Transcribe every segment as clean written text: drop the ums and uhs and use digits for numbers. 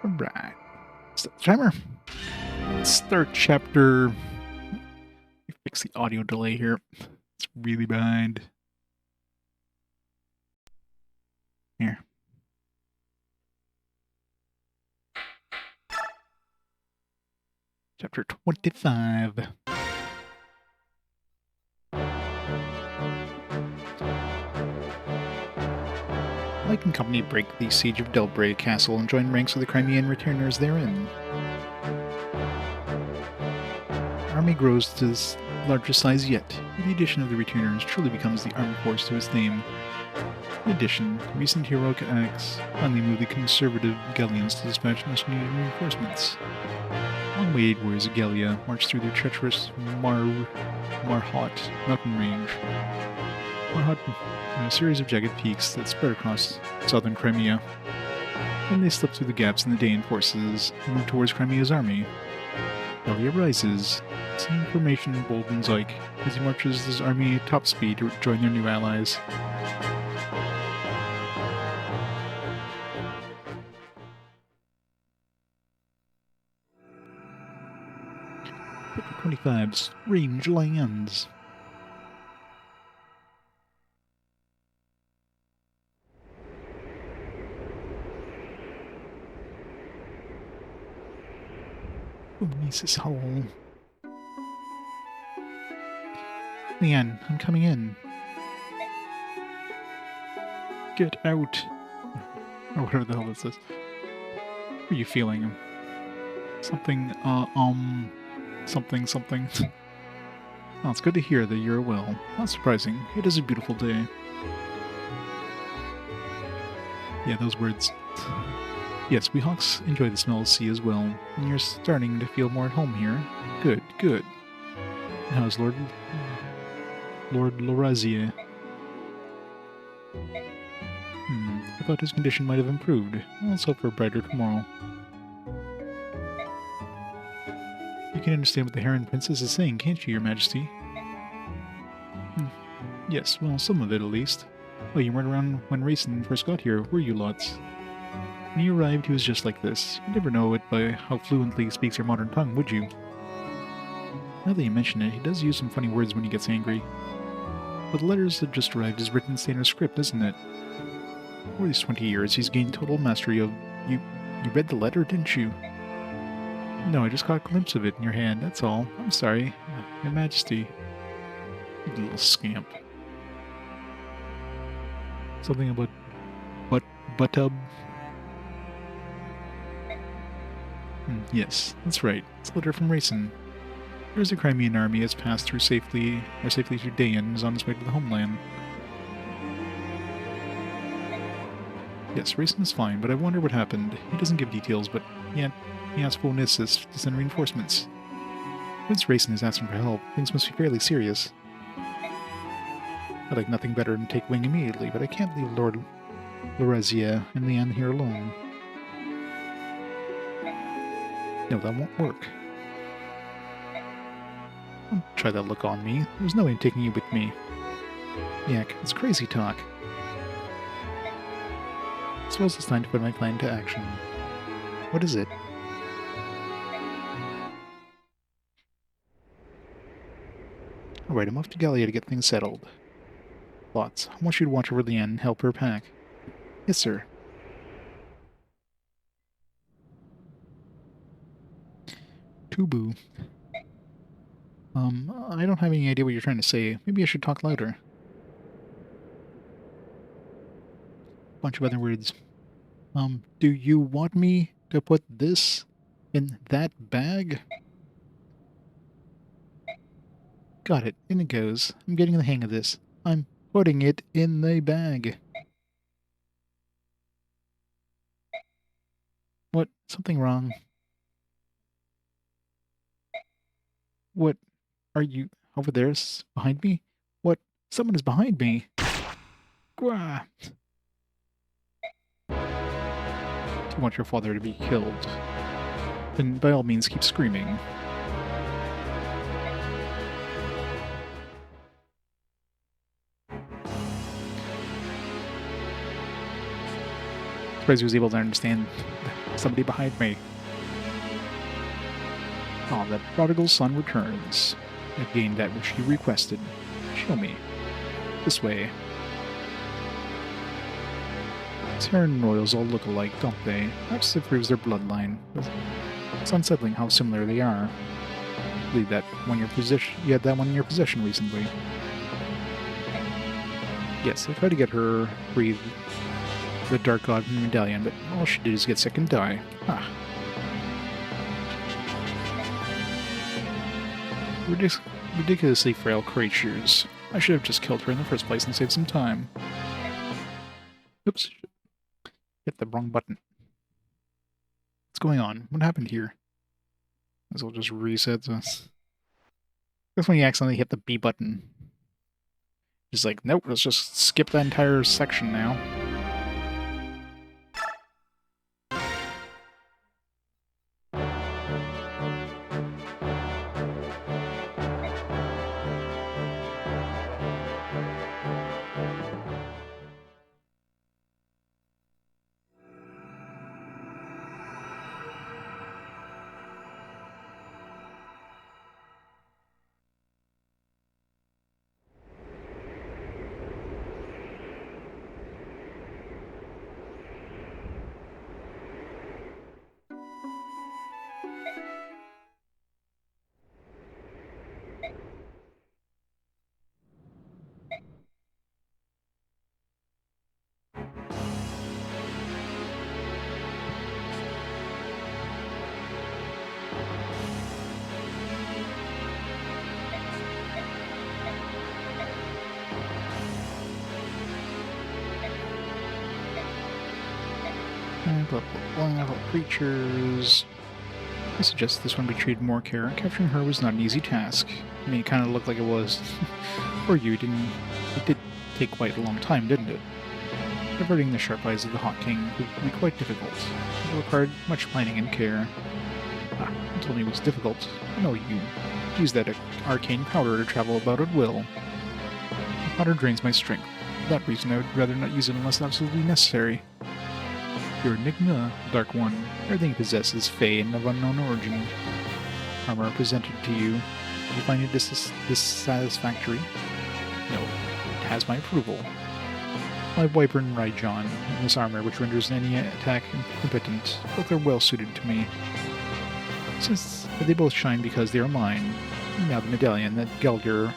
Alright. Set the timer. Let's start chapter... Fix the audio delay here. It's really behind. Here. Chapter 25. Mike and company break the siege of Delbray Castle and join ranks with the Crimean returners therein. Army grows to its largest size yet. With the addition of the returners, truly becomes the armed force to its name. In addition, recent heroic acts finally moved the conservative Gallians to dispatch much-needed reinforcements. Long-awaited warriors of Gallia marched through their treacherous Marhot mountain range. Marhot, a series of jagged peaks that spread across southern Crimea. Then they slipped through the gaps in the Daein forces and moved towards Crimea's army. Gallia rises. Some information emboldens Ike as he marches his army at top speed to join their new allies. Chapter 25, Strange Lands. Mises Hall. Leanne, I'm coming in. Get out. Or whatever the hell this is. How are you feeling? Something, something. Oh, it's good to hear that you're well. Not surprising. It is a beautiful day. Yeah, those words. Yes, we Hawks enjoy the smell of the sea as well, and you're starting to feel more at home here. Good, good. And how's Lord Lorazier? I thought his condition might have improved. Let's hope for a brighter tomorrow. You can understand what the Heron Princess is saying, can't you, Your Majesty? Yes, well, some of it at least. Well, you weren't around when Racing first got here, were you, lots? When he arrived, he was just like this. You'd never know it by how fluently he speaks your modern tongue, would you? Now that you mention it, he does use some funny words when he gets angry. But the letters that just arrived is written in standard script, isn't it? Over these 20 years, he's gained total mastery of... You read the letter, didn't you? No, I just caught a glimpse of it in your hand, that's all. I'm sorry. Your Majesty. You little scamp. Something about... Buttub? Yes, that's right. It's a letter from Racing. Here's the Crimean army has passed through safely through Daein and is on its way to the homeland. Yes, Racing is fine, but I wonder what happened. He doesn't give details, but yet he asked for Onyssus to send reinforcements. Since Racing is asking for help, things must be fairly serious. I'd like nothing better than take wing immediately, but I can't leave Lord Lorazia and Leanne here alone. No, that won't work. Don't try that look on me. There's no way in taking you with me. Yak, it's crazy talk. I suppose it's time to put my plan into action. What is it? Alright, I'm off to Gallia to get things settled. Lots. I want you to watch over Leanne and help her pack. Yes, sir. Tubu. I don't have any idea what you're trying to say. Maybe I should talk louder. Bunch of other words. Do you want me to put this in that bag? Got it. In it goes. I'm getting the hang of this. I'm putting it in the bag. What? Something wrong? What? Are you over there behind me? What? Someone is behind me. Gwah! If you want your father to be killed, then by all means keep screaming. surprised he was able to understand somebody behind me. Ah, the prodigal son returns. I've gained that which you requested. Show me. This way. Terran royals all look alike, don't they? Perhaps it proves their bloodline. It's unsettling how similar they are. I believe that when you had that one in your possession recently. Yes, I tried to get her breathe the Dark God from the medallion, but all she did is get sick and die. Ah. Ridiculously frail creatures. I should have just killed her in the first place and saved some time. Oops. Hit the wrong button. What's going on? What happened here? Might as well just reset this. That's when you accidentally hit the B button. Just like, nope, let's just skip that entire section now. Blah, blah, blah, creatures. I suggest this one be treated more care. Capturing her was not an easy task. I mean, it kind of looked like it was. For you, it did take quite a long time, didn't it? Diverting the sharp eyes of the Hawk King would be quite difficult. It required much planning and care. Ah, you told me it was difficult. I know you. Use that arcane powder to travel about at will. The powder drains my strength. For that reason, I would rather not use it unless absolutely necessary. Your enigma, Dark One. Everything you possess is fey and of unknown origin. Armor presented to you. Do you find it dissatisfactory? No. It has my approval. My Wyvern Raijon and this armor, which renders any attack impotent, both are well suited to me. Since they both shine because they are mine, now the medallion, that Gelder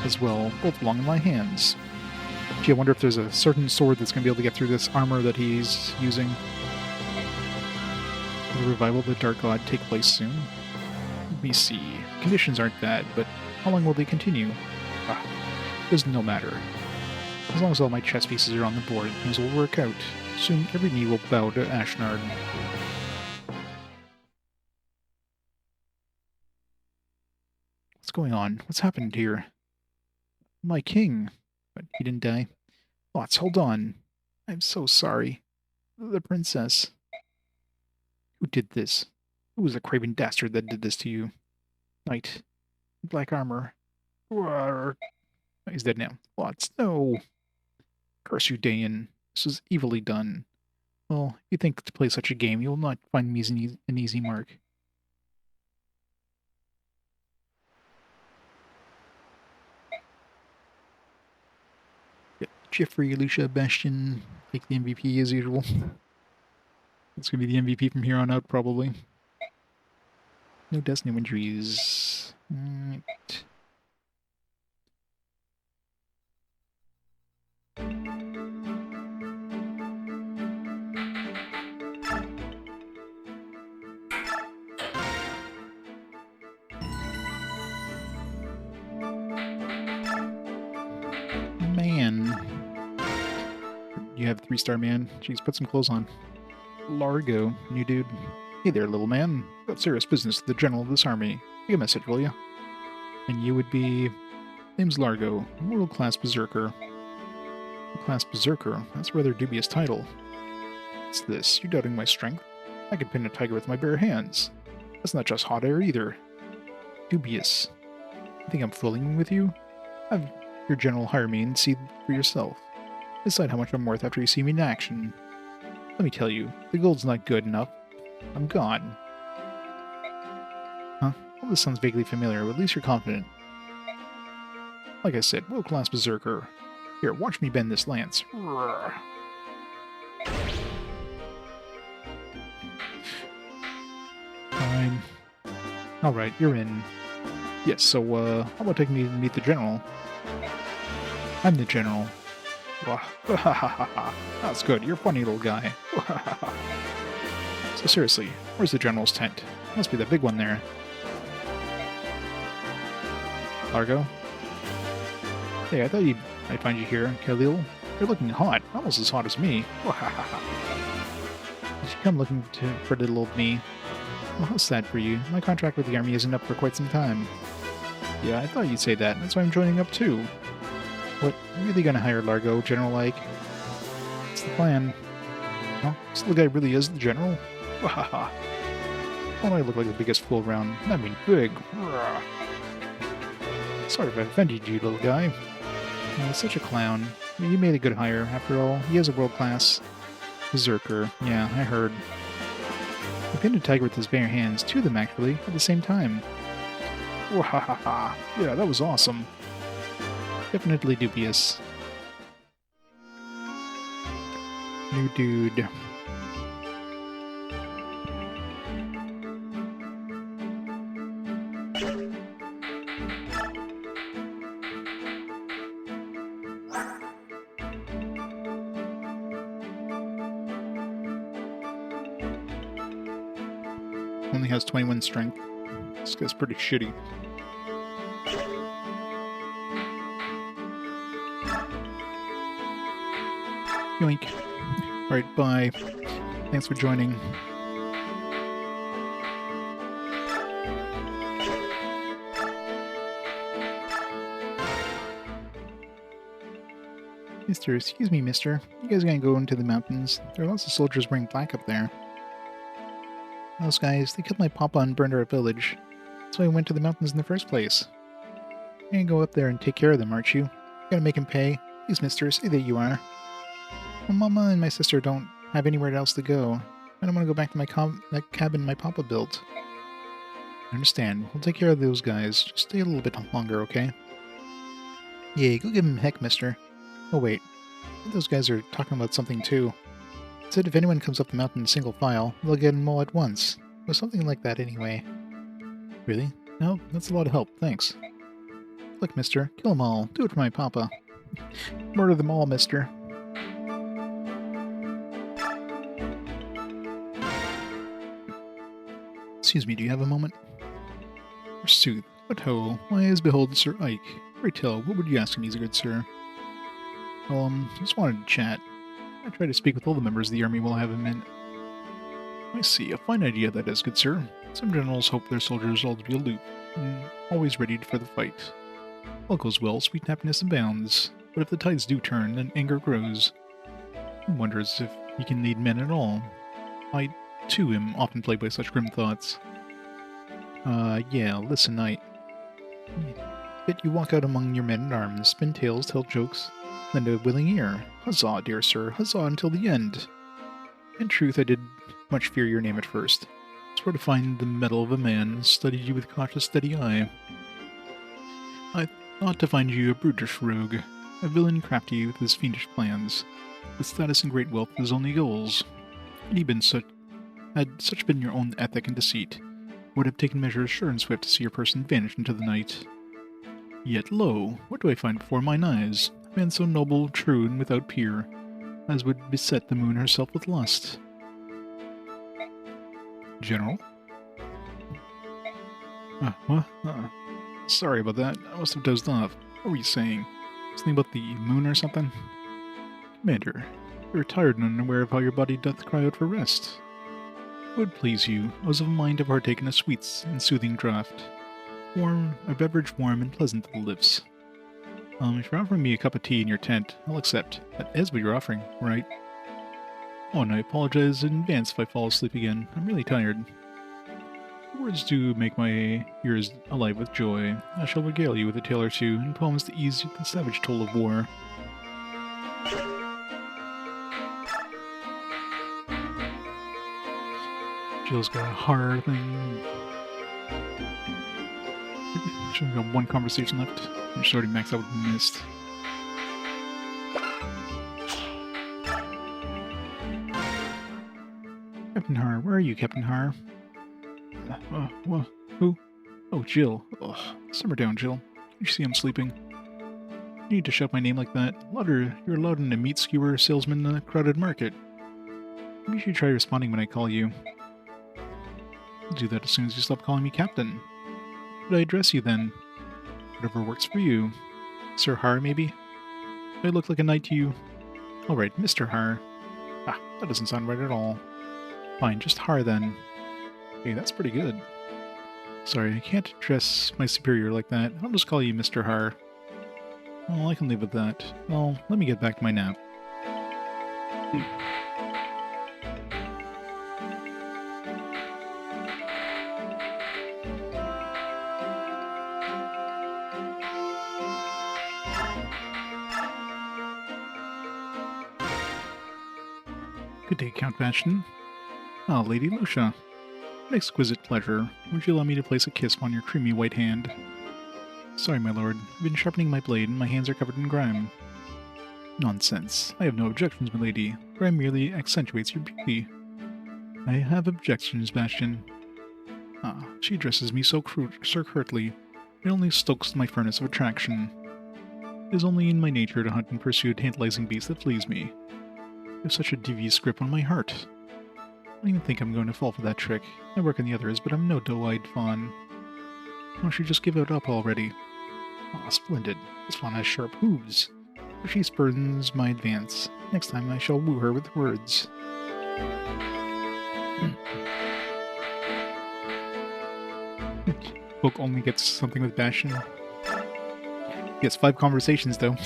as well, both belong in my hands. Gee, I wonder if there's a certain sword that's going to be able to get through this armor that he's using. Will the revival of the Dark God take place soon? Let me see. Conditions aren't bad, but how long will they continue? Ah, it does no matter. As long as all my chess pieces are on the board, things will work out. Soon every knee will bow to Ashnard. What's going on? What's happened here? My king. But he didn't die. Lots, hold on. I'm so sorry. The princess. Who did this? Who was the craven dastard that did this to you? Knight. Black armor. Roar. He's dead now. Lots, no. Curse you, Daein. This was evilly done. Well, if you think to play such a game, you will not find me an easy mark. Jeffrey, Alicia, Bastion, take the MVP as usual. It's going to be the MVP from here on out, probably. No Destiny injuries. Right. Man. You have 3-star man. Jeez, put some clothes on. Largo, new dude. Hey there, little man. Got serious business with the general of this army. Take a message, will you? And you would be... Name's Largo, world-class berserker. World-class berserker? That's a rather dubious title. What's this? You're doubting my strength? I could pin a tiger with my bare hands. That's not just hot air, either. Dubious. You think I'm fooling with you? Have your general hire me and see for yourself. Decide how much I'm worth after you see me in action. Let me tell you, the gold's not good enough. I'm gone. Huh? Well, this sounds vaguely familiar, but at least you're confident. Like I said, world-class berserker. Here, watch me bend this lance. Roar. Fine. Alright, you're in. Yes, so, how about taking me to meet the general? I'm the general. That's good, you're a funny little guy. So seriously, where's the general's tent? Must be that big one there. Largo? Hey, I thought I'd find you here, Khalil. You're looking hot, almost as hot as me. Did you come looking for little old me? Well, how sad for you. My contract with the army isn't up for quite some time. Yeah, I thought you'd say that. That's why I'm joining up too. What, really gonna hire Largo, general-like? What's the plan? Huh? This little guy really is the general? Wahaha. Don't I look like the biggest fool around? I mean big. Sorry if I offended you, little guy. He's such a clown. You made a good hire, after all. He is a world-class berserker. Yeah, I heard. He pinned a tiger with his bare hands, two of them actually, at the same time. Wahaha. Yeah, that was awesome. Definitely dubious. New dude. Only has 21 strength. This guy's pretty shitty. Yoink. Alright, bye. Thanks for joining. Excuse me, mister. You guys gonna go into the mountains? There are lots of soldiers wearing black up there. Those guys, they killed my papa and burned our village. That's why I went to the mountains in the first place. You're gonna go up there and take care of them, aren't you? You gotta make him pay. Please, mister, say that you are. My mama and my sister don't have anywhere else to go. I don't want to go back to that cabin my papa built. I understand. We'll take care of those guys. Just stay a little bit longer, okay? Yeah, go give him heck, mister. Oh, wait. I think those guys are talking about something, too. It said if anyone comes up the mountain in single file, they'll get them all at once. It was something like that, anyway. Really? No, that's a lot of help. Thanks. Look, mister. Kill them all. Do it for my papa. Murder them all, mister. Excuse me, do you have a moment? Forsooth, what ho, why is behold Sir Ike? Pray tell, what would you ask me, good sir? Well, just wanted to chat. I try to speak with all the members of the army while I have a minute. I see, a fine idea that is, good sir. Some generals hope their soldiers all to be aloof, and always ready for the fight. All goes well, sweet happiness abounds. But if the tides do turn, then anger grows. One wonders if he can lead men at all. I too am often plagued by such grim thoughts. Yeah, listen, Bet you walk out among your men-at-arms, spin tales, tell jokes, lend a willing ear. Huzzah, dear sir, huzzah until the end. In truth, I did much fear your name at first. Swore to find the mettle of a man, studied you with cautious, steady eye. I thought to find you a brutish rogue, a villain crafty with his fiendish plans, with status and great wealth his only goals. Had such been your own ethic and deceit, would have taken measures sure and swift to see your person vanish into the night. Yet lo, what do I find before mine eyes? A man so noble, true, and without peer, as would beset the moon herself with lust. General? What? Sorry about that. I must have dozed off. What were you saying? Something about the moon or something? Commander, you're tired and unaware of how your body doth cry out for rest. Would please you, I was of a mind to partake in a sweet and soothing draught. A beverage warm and pleasant to the lips. If you're offering me a cup of tea in your tent, I'll accept. That is what you're offering, right? Oh, and I apologize in advance if I fall asleep again. I'm really tired. The words do make my ears alive with joy. I shall regale you with a tale or two, and poems to ease the savage toll of war. Jill's got a horror thing. She's only got one conversation left. She's already maxed out with mist. Captain Har, where are you, Captain Har? Who? Oh, Jill. Ugh. Simmer down, Jill. You see I'm sleeping. You need to shout my name like that. Louder. You're allowed in a meat skewer salesman in a crowded market. Maybe you should try responding when I call you. I'll do that as soon as you stop calling me Captain. How do I address you then? Whatever works for you. Sir Har, maybe? Do I look like a knight to you? Alright, Mr. Har. Ah, that doesn't sound right at all. Fine, just Har then. Okay, that's pretty good. Sorry, I can't address my superior like that. I'll just call you Mr. Har. Well, I can live with that. Well, let me get back to my nap. Good day, Count Bastion. Ah, Lady Lucia. An exquisite pleasure. Would you allow me to place a kiss upon your creamy white hand? Sorry, my lord. I've been sharpening my blade, and my hands are covered in grime. Nonsense. I have no objections, my lady. Grime merely accentuates your beauty. I have objections, Bastion. Ah, she addresses me so curtly. It only stokes my furnace of attraction. It is only in my nature to hunt and pursue a tantalizing beast that flees me. You have such a devious grip on my heart. I don't even think I'm going to fall for that trick. I work on the others, but I'm no doe-eyed fawn. Why don't you just give it up already? Ah, splendid. This fawn has sharp hooves. If she spurns my advance, next time I shall woo her with words. Book only gets something with Bastion. He gets 5 conversations, though.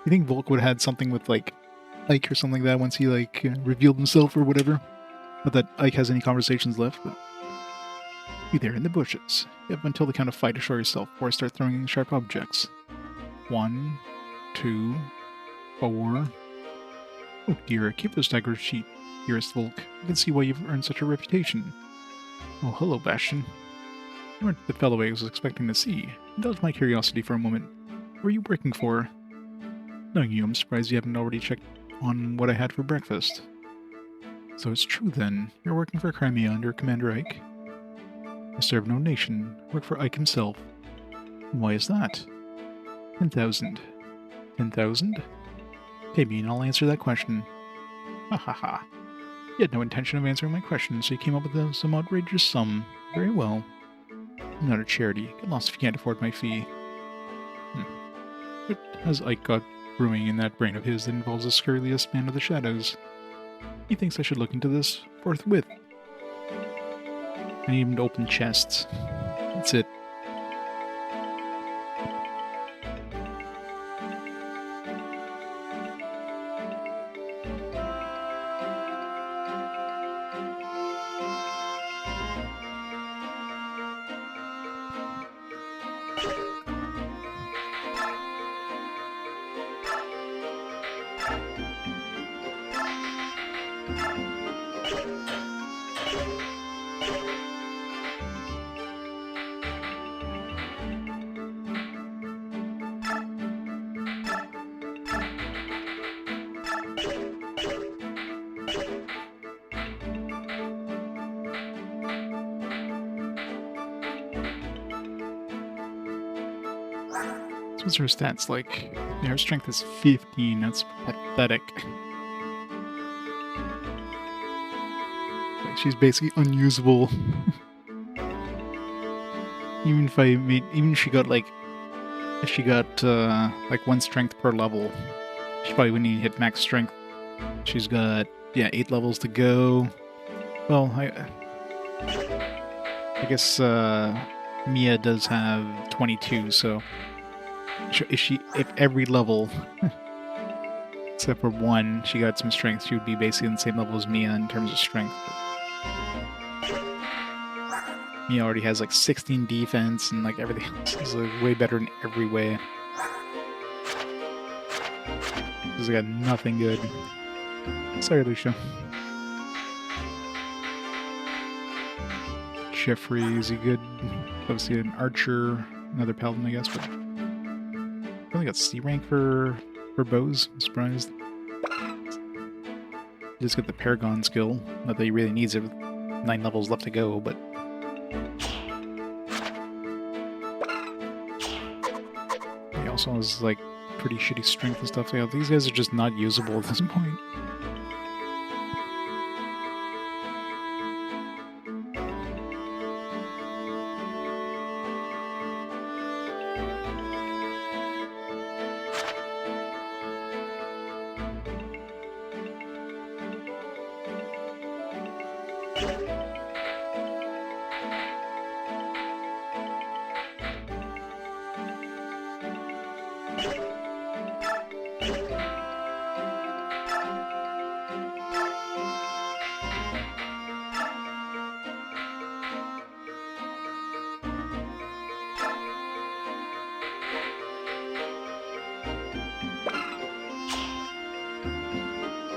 You think Volk would have had something with, like, Ike or something like that once he, like, revealed himself or whatever? Not that Ike has any conversations left, but... Be there in the bushes. You have until the count of 5 to show yourself before I start throwing sharp objects. 1, 2, 4... Oh dear, keep those daggers cheap, dearest Volk. I can see why you've earned such a reputation. Oh, hello, Bastion. You weren't the fellow I was expecting to see. Indulge my curiosity for a moment. What are you working for? Knowing you, I'm surprised you haven't already checked on what I had for breakfast. So it's true then. You're working for Crimea under Commander Ike? I serve no nation. I work for Ike himself. And why is that? 10,000. 10,000? Pay me and I'll answer that question. Ha ha ha. You had no intention of answering my question, so you came up with some outrageous sum. Very well. I'm not a charity. Get lost if you can't afford my fee. What has Ike got brewing in that brain of his that involves the scurriest man of the shadows? He thinks I should look into this forthwith. I need him to open chests. That's it. What's her stats like? Yeah, her strength is 15. That's pathetic. Like, she's basically unusable. Even if she got like, if she got like 1 strength per level, she probably wouldn't even hit max strength. She's got 8 levels to go. Well, I guess Mia does have 22, so. If every level, except for 1, she got some strength, she would be basically on the same level as Mia in terms of strength. But Mia already has like 16 defense and like everything else is like way better in every way. She's got nothing good. Sorry, Lucia. Jeffrey, is he good? Obviously an archer, another paladin, I guess, but I only got C rank for bows. I'm surprised. He just got the Paragon skill. Not that he really needs it with 9 levels left to go, but he also has like pretty shitty strength and stuff. Yeah, these guys are just not usable at this point.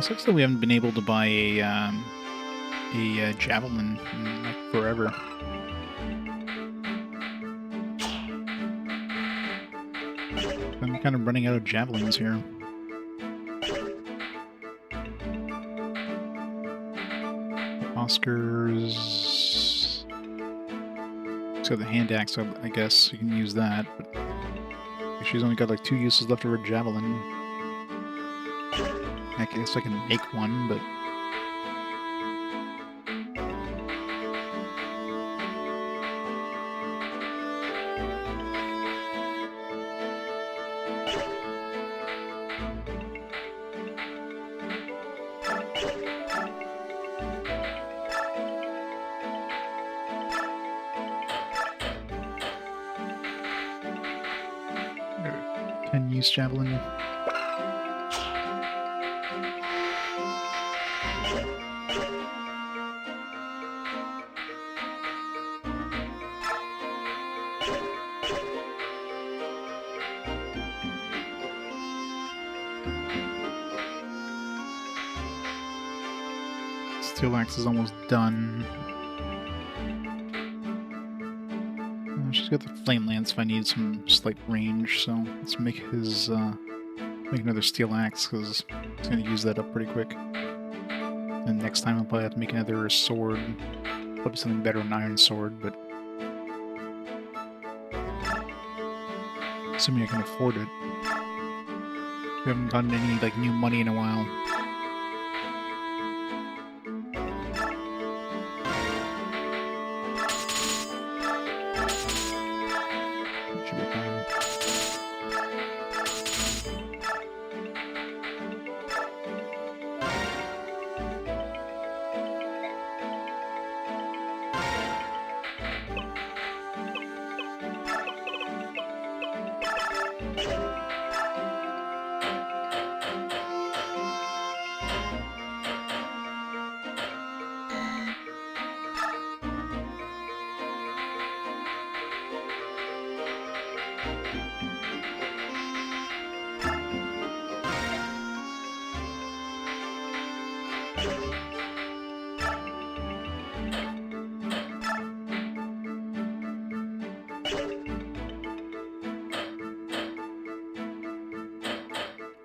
Sucks that we haven't been able to buy a javelin in like forever. I'm kind of running out of javelins here. Oscar's... He's got the hand axe, I guess you can use that, but she's only got like 2 uses left of her javelin. I guess I can make one, but... Can use javelin. Steel axe is almost done. She's got the flame lance if I need some slight range, so let's make his make another steel axe because he's gonna use that up pretty quick. And next time I'll probably have to make another sword, probably something better than iron sword, but assuming I can afford it. We haven't gotten any like new money in a while.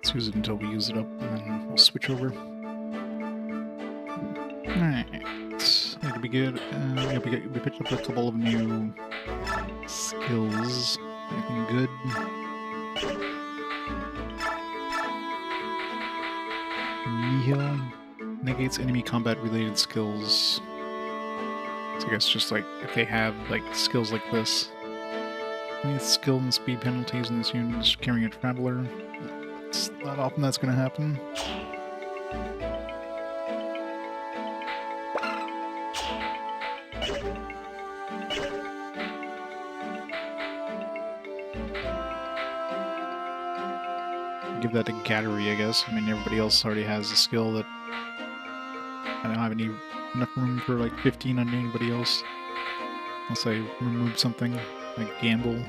Let's use it until we use it up, and then we'll switch over. Alright. That'll be good. Yeah, we picked up a couple of new skills. Anything good? Nihil negates enemy combat related skills. So I guess just like if they have like skills like this. Skill and speed penalties in this unit is carrying a traveler. It's not often that's going to happen. Give that to Gattery, I guess. I mean, everybody else already has a skill that I don't have enough room for like 15 on anybody else. Unless I remove something like Gamble.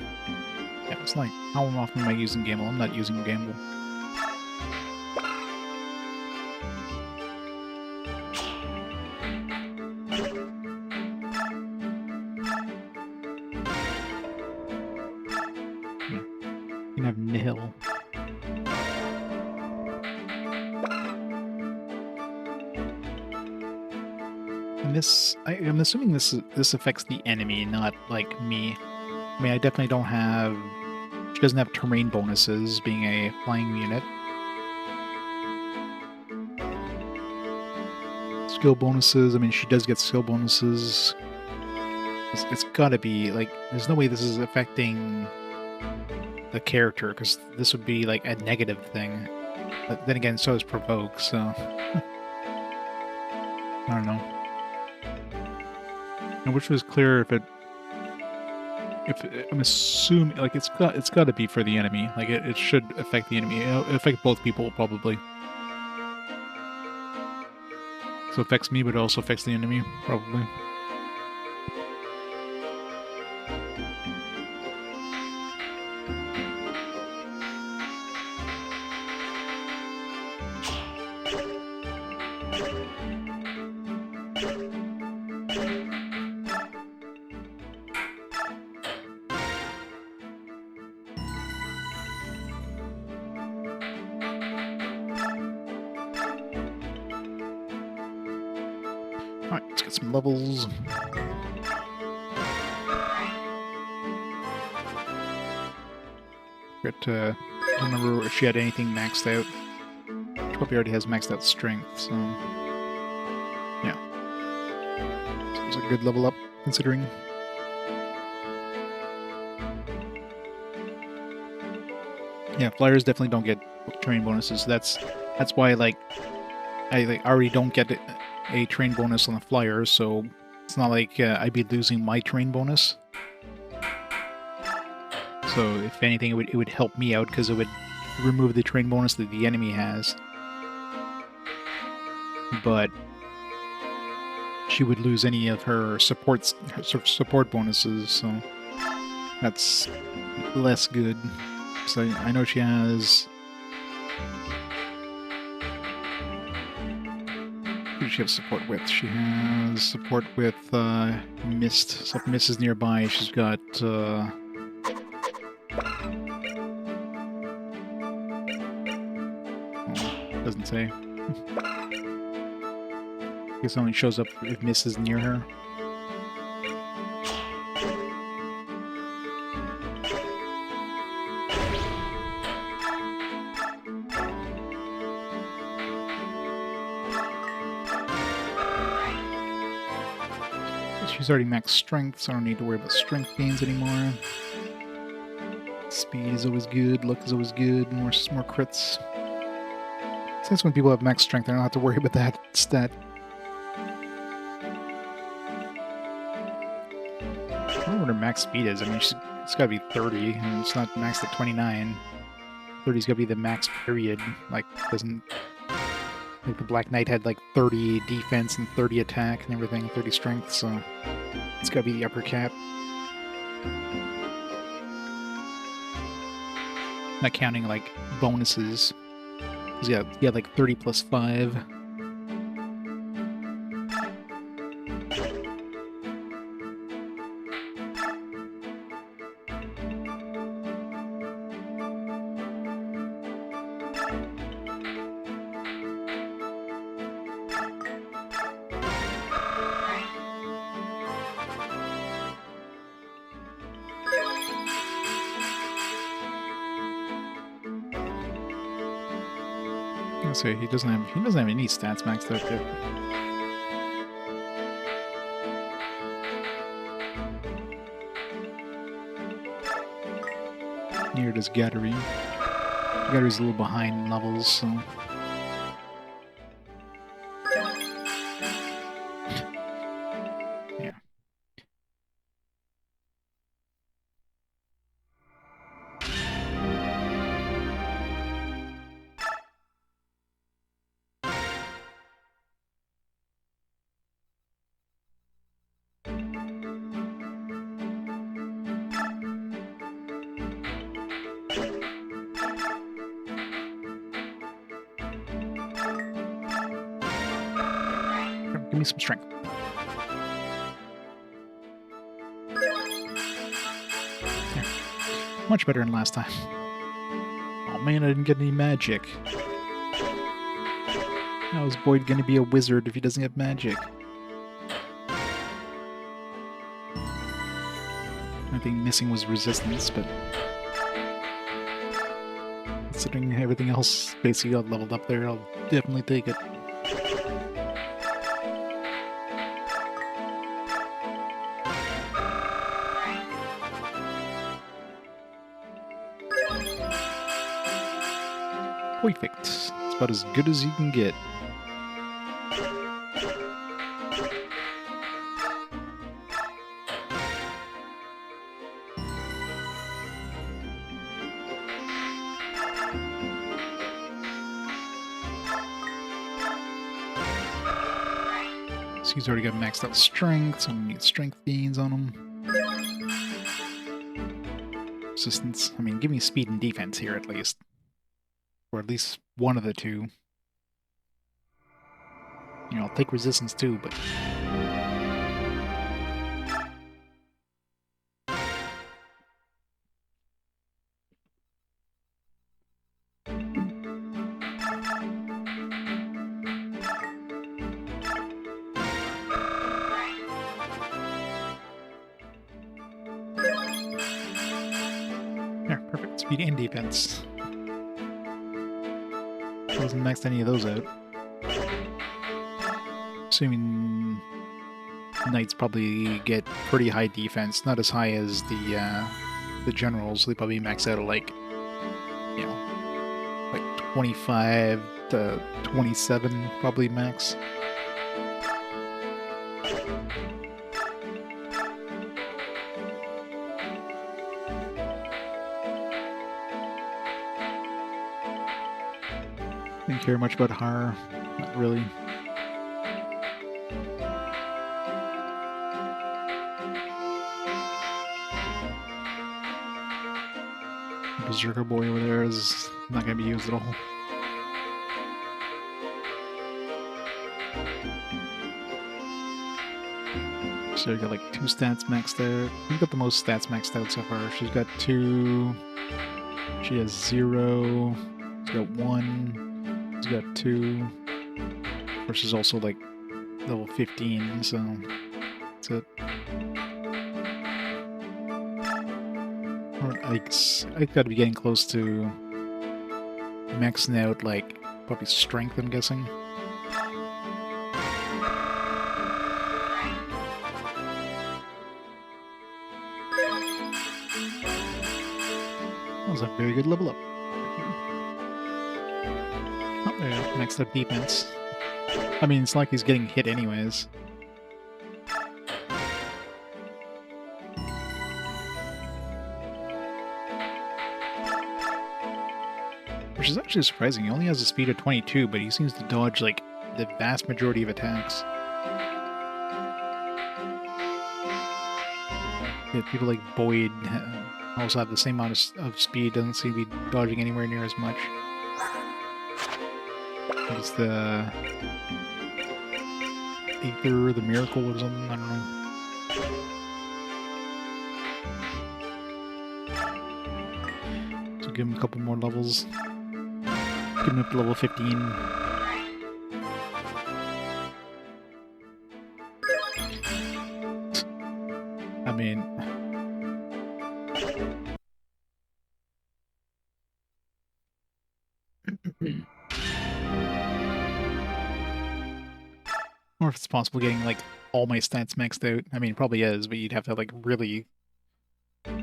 Yeah, it's like, how often am I using Gamble? I'm not using Gamble. hell? And this, I'm assuming this affects the enemy, not like me. I mean, I definitely don't have. She doesn't have terrain bonuses, being a flying unit. Skill bonuses. I mean, she does get skill bonuses. It's gotta be like. There's no way this is affecting the character, because this would be like a negative thing. But then again, so is provoke. So I don't know. I wish it was clear if I'm assuming like it's got to be for the enemy. Like it should affect the enemy. It'll affect both people probably. So it affects me, but it also affects the enemy probably. Alright, let's get some levels. Forget to remember if she had anything maxed out. She probably already has maxed out strength, so yeah. So it's a good level up, considering. Yeah, flyers definitely don't get terrain bonuses. That's why I already don't get a terrain bonus on the flyers, so it's not like I'd be losing my terrain bonus. So if anything, it would help me out, because it would remove the terrain bonus that the enemy has. But she would lose any of her support bonuses, so that's less good. So I know she has. Who does she have support with? She has support with Mist. So if Mist is nearby, she's got. Doesn't say. I guess it only shows up if Mist is near her. She's already maxed strength, so I don't need to worry about strength gains anymore. Speed is always good, luck is always good, more crits. Since when people have max strength, I don't have to worry about that stat. I don't know what her max speed is. I mean, it's gotta be 30, and it's not maxed at 29. 30's gotta be the max period. Like, doesn't... Like, the Black Knight had, like, 30 defense and 30 attack and everything, 30 strength, so... It's gotta be the upper cap. Not counting, like, bonuses. Yeah, like 30 plus 5. So he doesn't have any stats maxed out there. Neither does Gattery. Gattery's a little behind in levels, so. Yeah. Give me some strength. Yeah. Much better than last time. man, I didn't get any magic. How is Boyd gonna be a wizard if he doesn't get magic? I think missing was resistance, but considering everything else basically got leveled up there, I'll definitely take it. Perfect. It's about as good as you can get. So he's already got maxed out strength, so I'm gonna need strength gains on him. Resistance. I mean, give me speed and defense here at least. Or at least one of the two. You know, I'll take resistance too, but... Yeah, perfect. Speed and defense. Doesn't max any of those out. Assuming knights probably get pretty high defense, not as high as the generals. They probably max out at like, you know, like 25 to 27 probably max. Didn't care much about Har, not really. Berserker boy over there is not going to be used at all. So you got like 2 stats maxed out. Who's got the most stats maxed out so far? She's got 2. She has 0. She's got 1. She's got 2. Or she's also like level 15, so that's it. Ike's got to be getting close to maxing out, like, probably strength, I'm guessing. That was a very good level up. Oh, there you go. Maxed out defense. I mean, it's not like he's getting hit anyways. Which is actually surprising. He only has a speed of 22, but he seems to dodge, like, the vast majority of attacks. Yeah, people like Boyd also have the same amount of speed, doesn't seem to be dodging anywhere near as much. It's the Aether, the Miracle or something, I don't know. So give him a couple more levels. Get him up to level 15. I mean... Or if it's possible getting, like, all my stats maxed out. I mean, it probably is, but you'd have to, like, really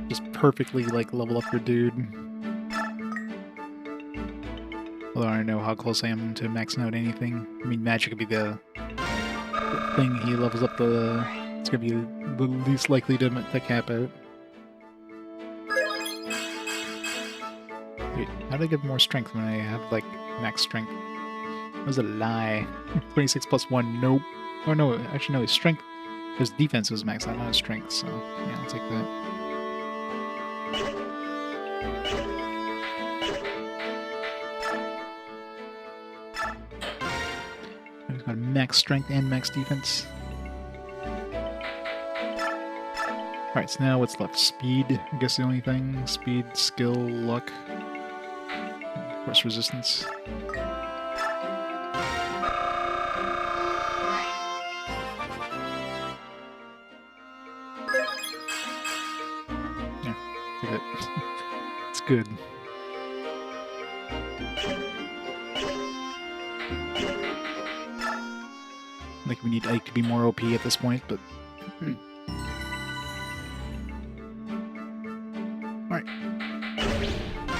just perfectly, like, level up your dude. Although I don't know how close I am to maxing out anything. I mean, magic would be the thing he levels up the... It's gonna be the least likely to cap out. Wait, how do I get more strength when I have, like, max strength? That was a lie. 26 plus 1, nope. Oh no, actually no, his strength... His defense was maxed out, not his strength, so yeah, I'll take that. He's got max strength and max defense. Alright, so now what's left? Speed, I guess the only thing. Speed, skill, luck. reinforced resistance. Yeah, look at it. It's good. Like, we need Ike to be more OP at this point, but... Alright.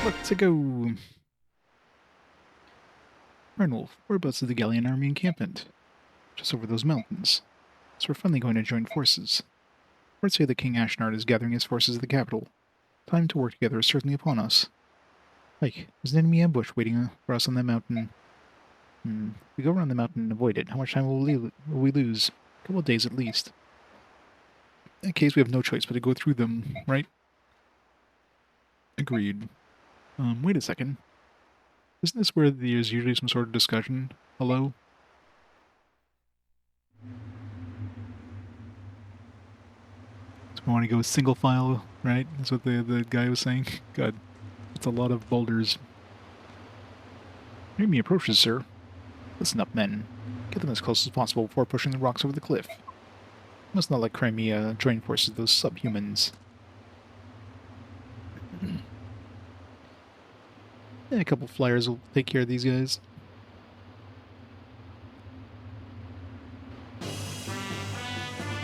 Let's go! Renwolf, whereabouts is the Galleon army encampment? Just over those mountains. So we're finally going to join forces. Reports say that King Ashnard is gathering his forces at the capital. Time to work together is certainly upon us. Ike, there's an enemy ambush waiting for us on that mountain. If we go around the mountain and avoid it, how much time will we lose? A couple of days at least. In that case, we have no choice but to go through them, right? Agreed. Wait a second. Isn't this where there's usually some sort of discussion? Hello? So we want to go single file, right? That's what the guy was saying. God, it's a lot of boulders. Enemy approaches, sir. Listen up, men. Get them as close as possible before pushing the rocks over the cliff. Must not let Crimea join forces with those subhumans. Yeah, a couple flyers will take care of these guys.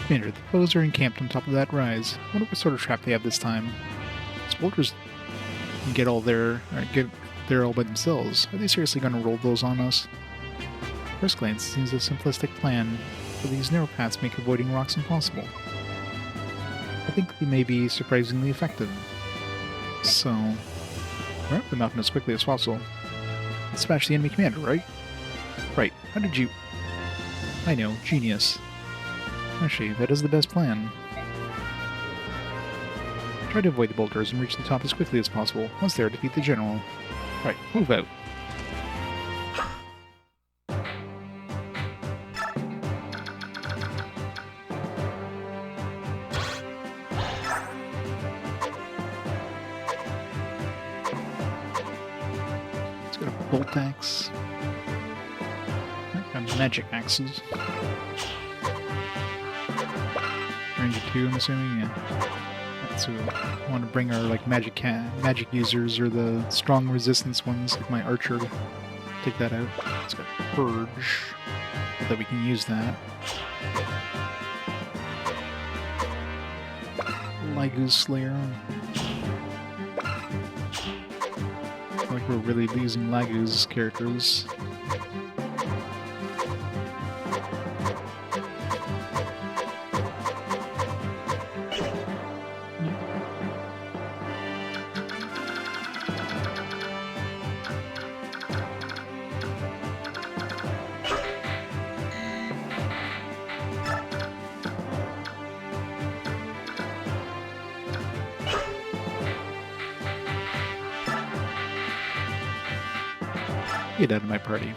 Commander, the foes are encamped on top of that rise. I wonder what sort of trap they have this time. These boulders can get there all by themselves. Are they seriously going to roll those on us? First glance, it seems a simplistic plan, but these narrow paths make avoiding rocks impossible. I think they may be surprisingly effective. So, we're up the mountain as quickly as possible. Dispatch the enemy commander, right? Right. How did you... I know. Genius. Actually, that is the best plan. Try to avoid the boulders and reach the top as quickly as possible. Once there, defeat the general. Right. Move out. Bolt axe. Got magic axes. Range of 2, I'm assuming, yeah. So I want to bring our like magic users or the strong resistance ones, like my archer. Take that out. It's got purge, so that we can use that. Lygu's Slayer. Like we're really losing Lagu's characters. Get out of my party.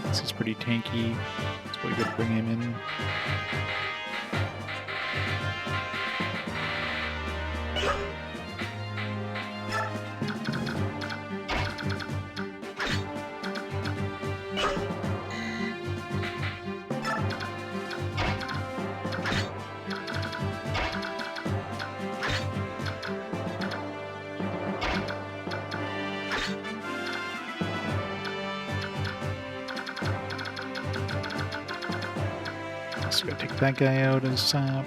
This is pretty tanky. It's probably good to bring him in. So we gotta take that guy out as sap.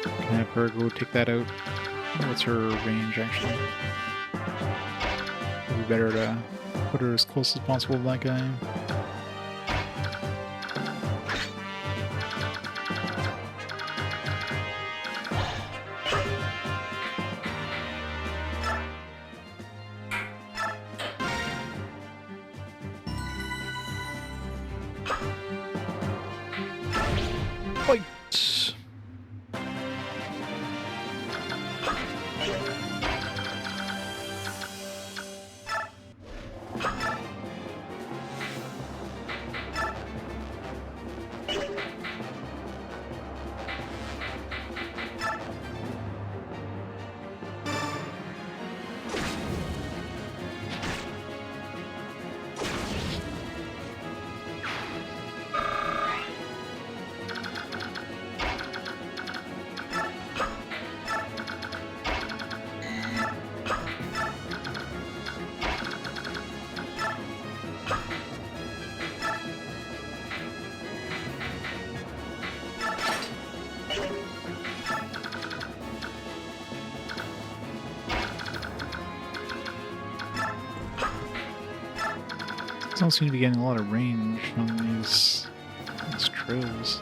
Can I have her go take that out? What's her range, actually? It'd be better to put her as close as possible to that guy. Fight! don't seem to be getting a lot of range on these trails.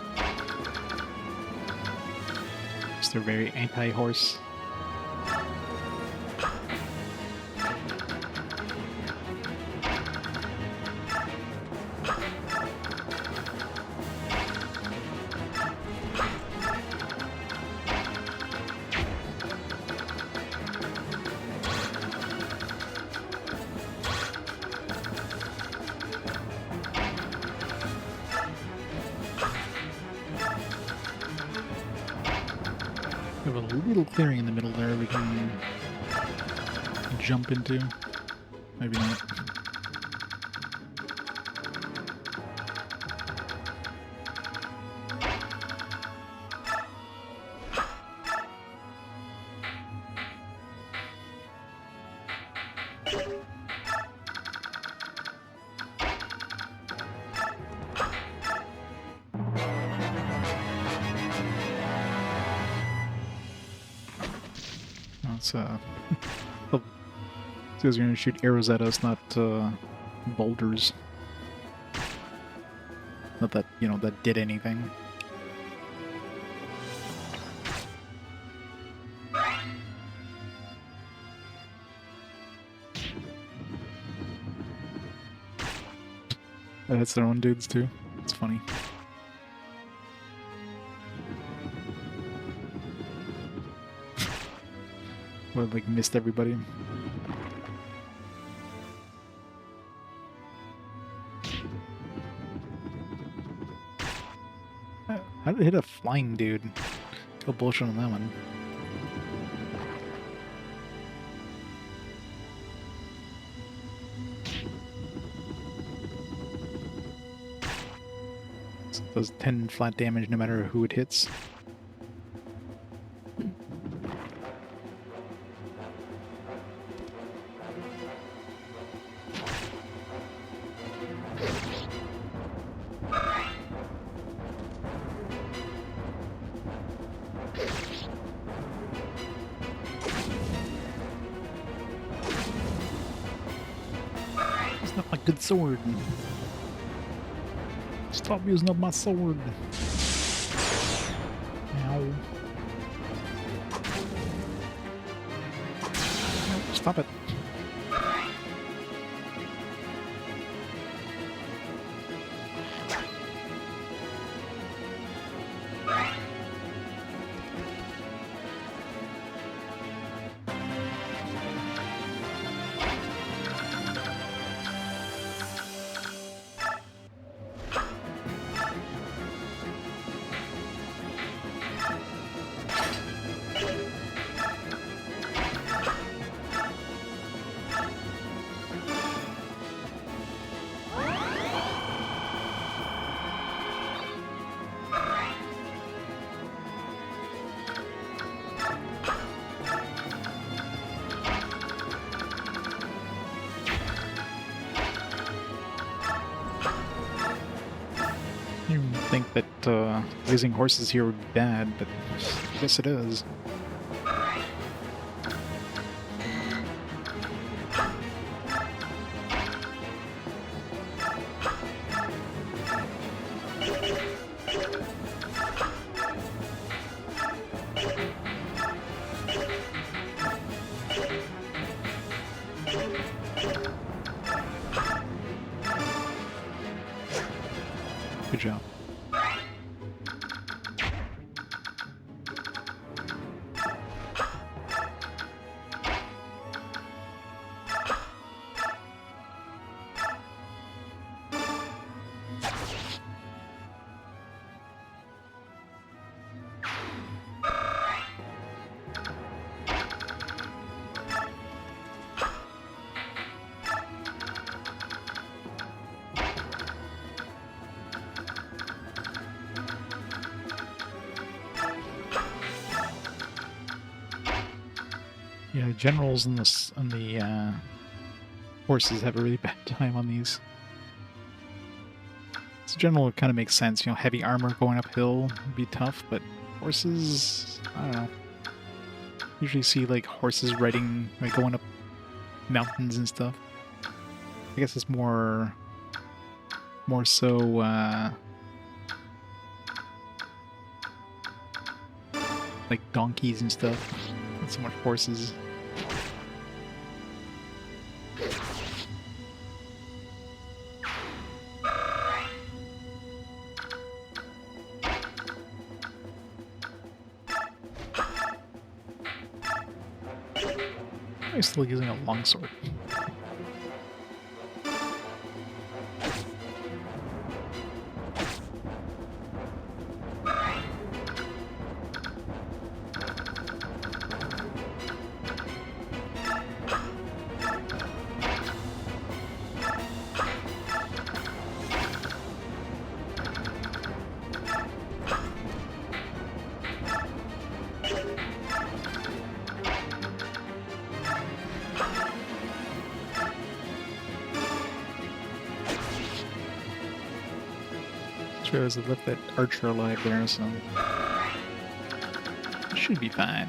Because they're very anti-horse. We have a little clearing in the middle there we can jump into. Maybe not. It's oh, these guys are gonna shoot arrows at us, not boulders. Not that, you know, that did anything. That's their own dudes too. It's funny. Well, like missed everybody. How did it hit a flying dude? Go bullshit on that one. So it does 10 flat damage no matter who it hits. Not my good sword. Stop using up my sword. Ow. No, stop it. You think that using horses here would be bad, but I guess it is. Good job. Yeah, generals and the horses have a really bad time on these. So general kind of makes sense, you know, heavy armor going uphill would be tough, but horses, I don't know. Usually see like horses riding, like going up mountains and stuff. I guess it's more more so like donkeys and stuff. Not so much horses. I'm still using a longsword. I left that archer alive there, so it should be fine.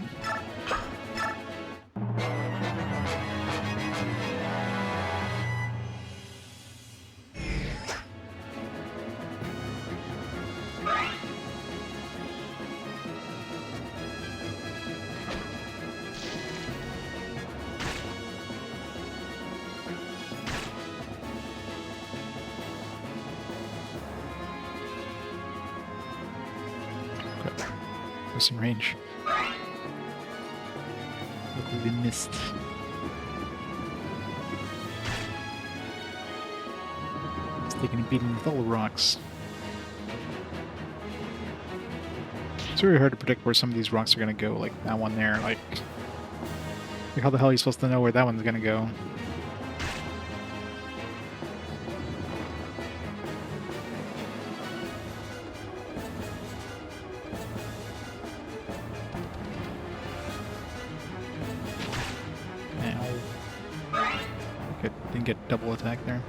Some range. Luckily we missed. It's taking a beating with all the rocks. It's very hard to predict where some of these rocks are going to go, like that one there. Like, how the hell are you supposed to know where that one's going to go? Get double attack there.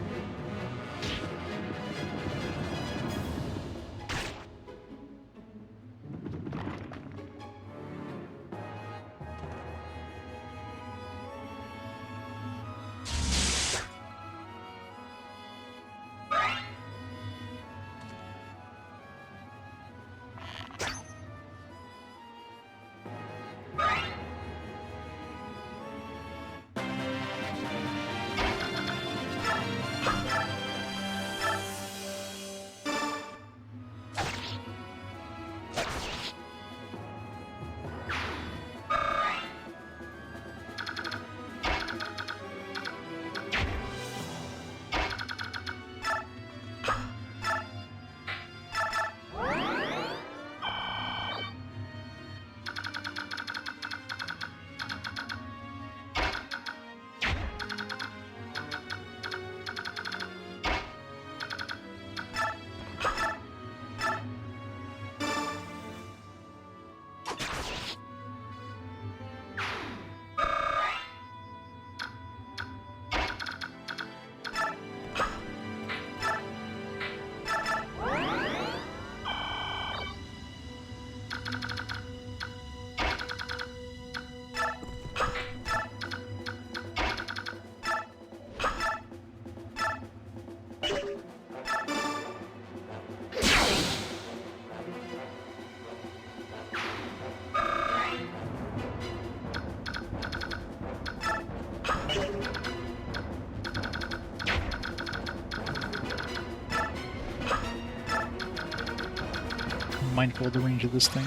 Mindful of the range of this thing.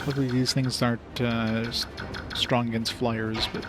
Luckily these things aren't strong against flyers, but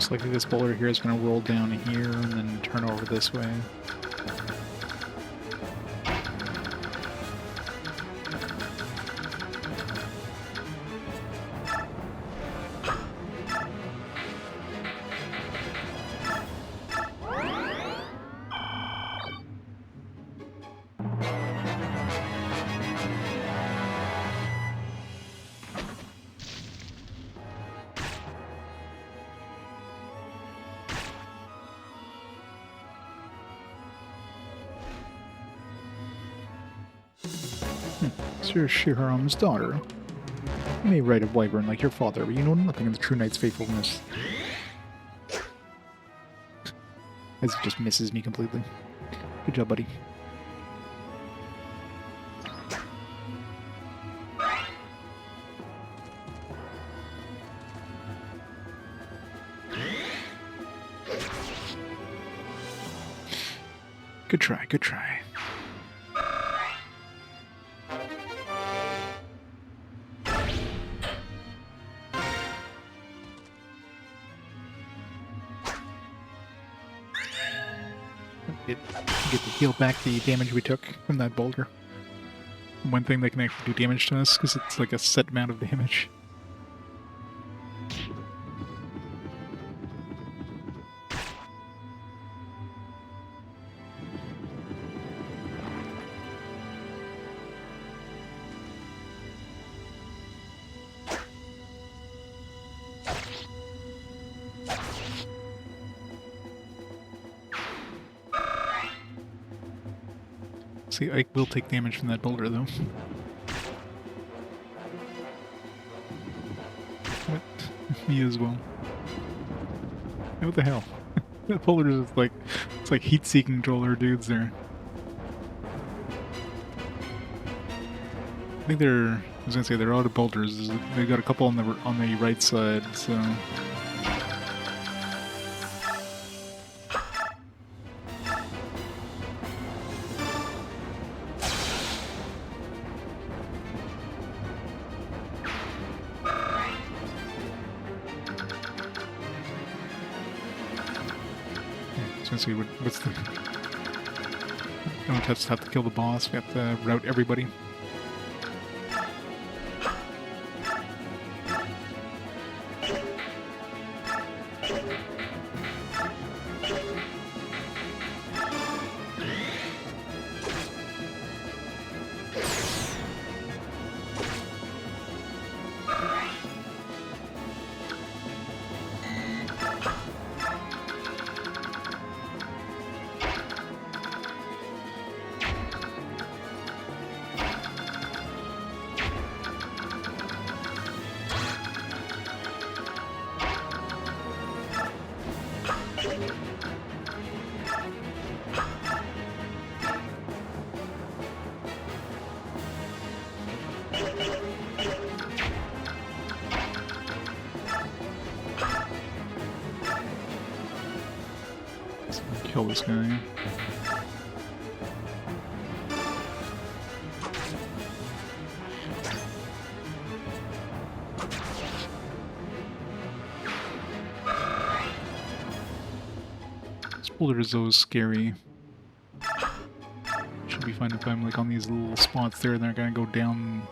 Most likely this boulder here is going to roll down here and then turn over this way. Sir Shiharam's daughter. You may ride a wyvern like your father, but you know nothing of the true knight's faithfulness. As he just misses me completely. Good job, buddy. Good try, good try. Get to heal back the damage we took from that boulder. One thing that can actually do damage to us, because it's like a set amount of damage. See, Ike will take damage from that boulder, though. What? Me as well. Hey, what the hell? That boulder is like... It's like heat-seeking troller dudes there. I think they're... I was gonna say they're out of boulders. They've got a couple on the right side, so... Let's see what's the... Don't just have to kill the boss, we have to route everybody. Kill this guy. This boulder is so scary. Should be fine if I'm like on these little spots there, they're gonna go down.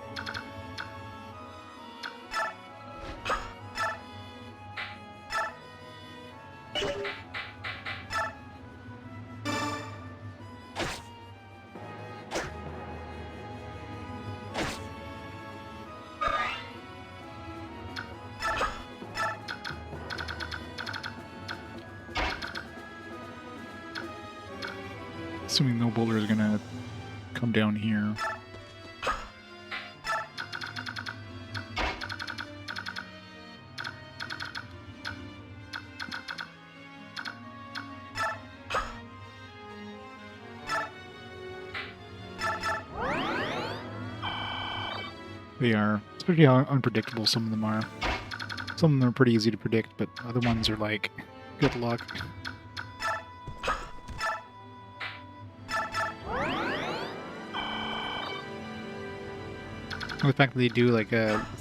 Assuming no boulder is gonna come down here. They are. Especially how unpredictable some of them are. Some of them are pretty easy to predict, but other ones are like, good luck. The fact that they do like it's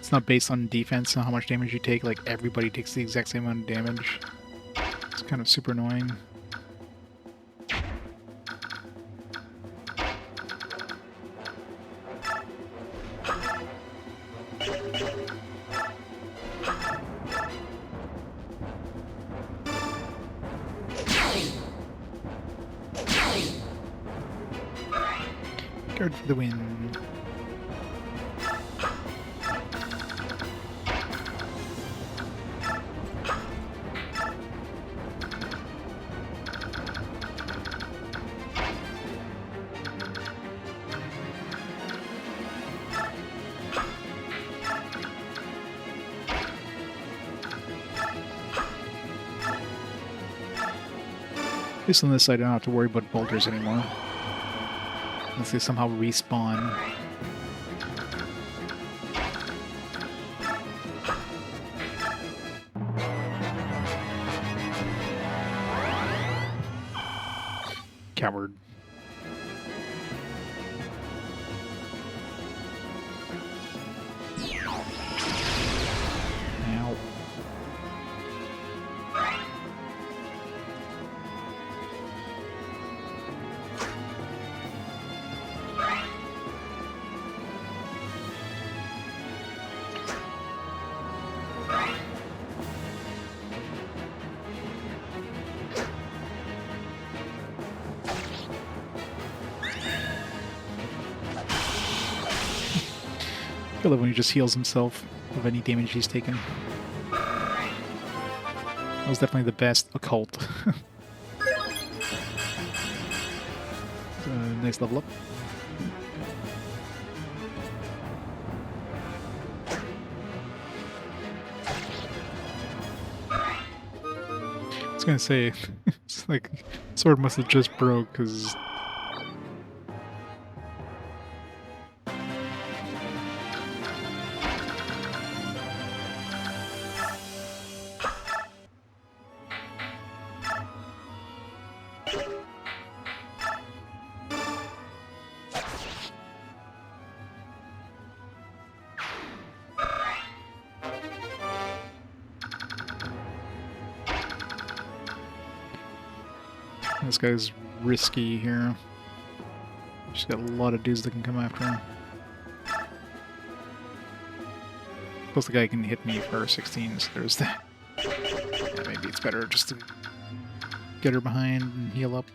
It's not based on defense and how much damage you take. Like, everybody takes the exact same amount of damage. It's kind of super annoying. Guard for the win. At least on this side, I don't have to worry about boulders anymore. Unless they somehow respawn. Coward. Ow. I love when he just heals himself of any damage he's taken. That was definitely the best occult. Nice level up. I was gonna say, it's like, sword must have just broke, because this guy's risky here. Just got a lot of dudes that can come after him. Plus the guy can hit me for 16, so there's that. Yeah, maybe it's better just to get her behind and heal up.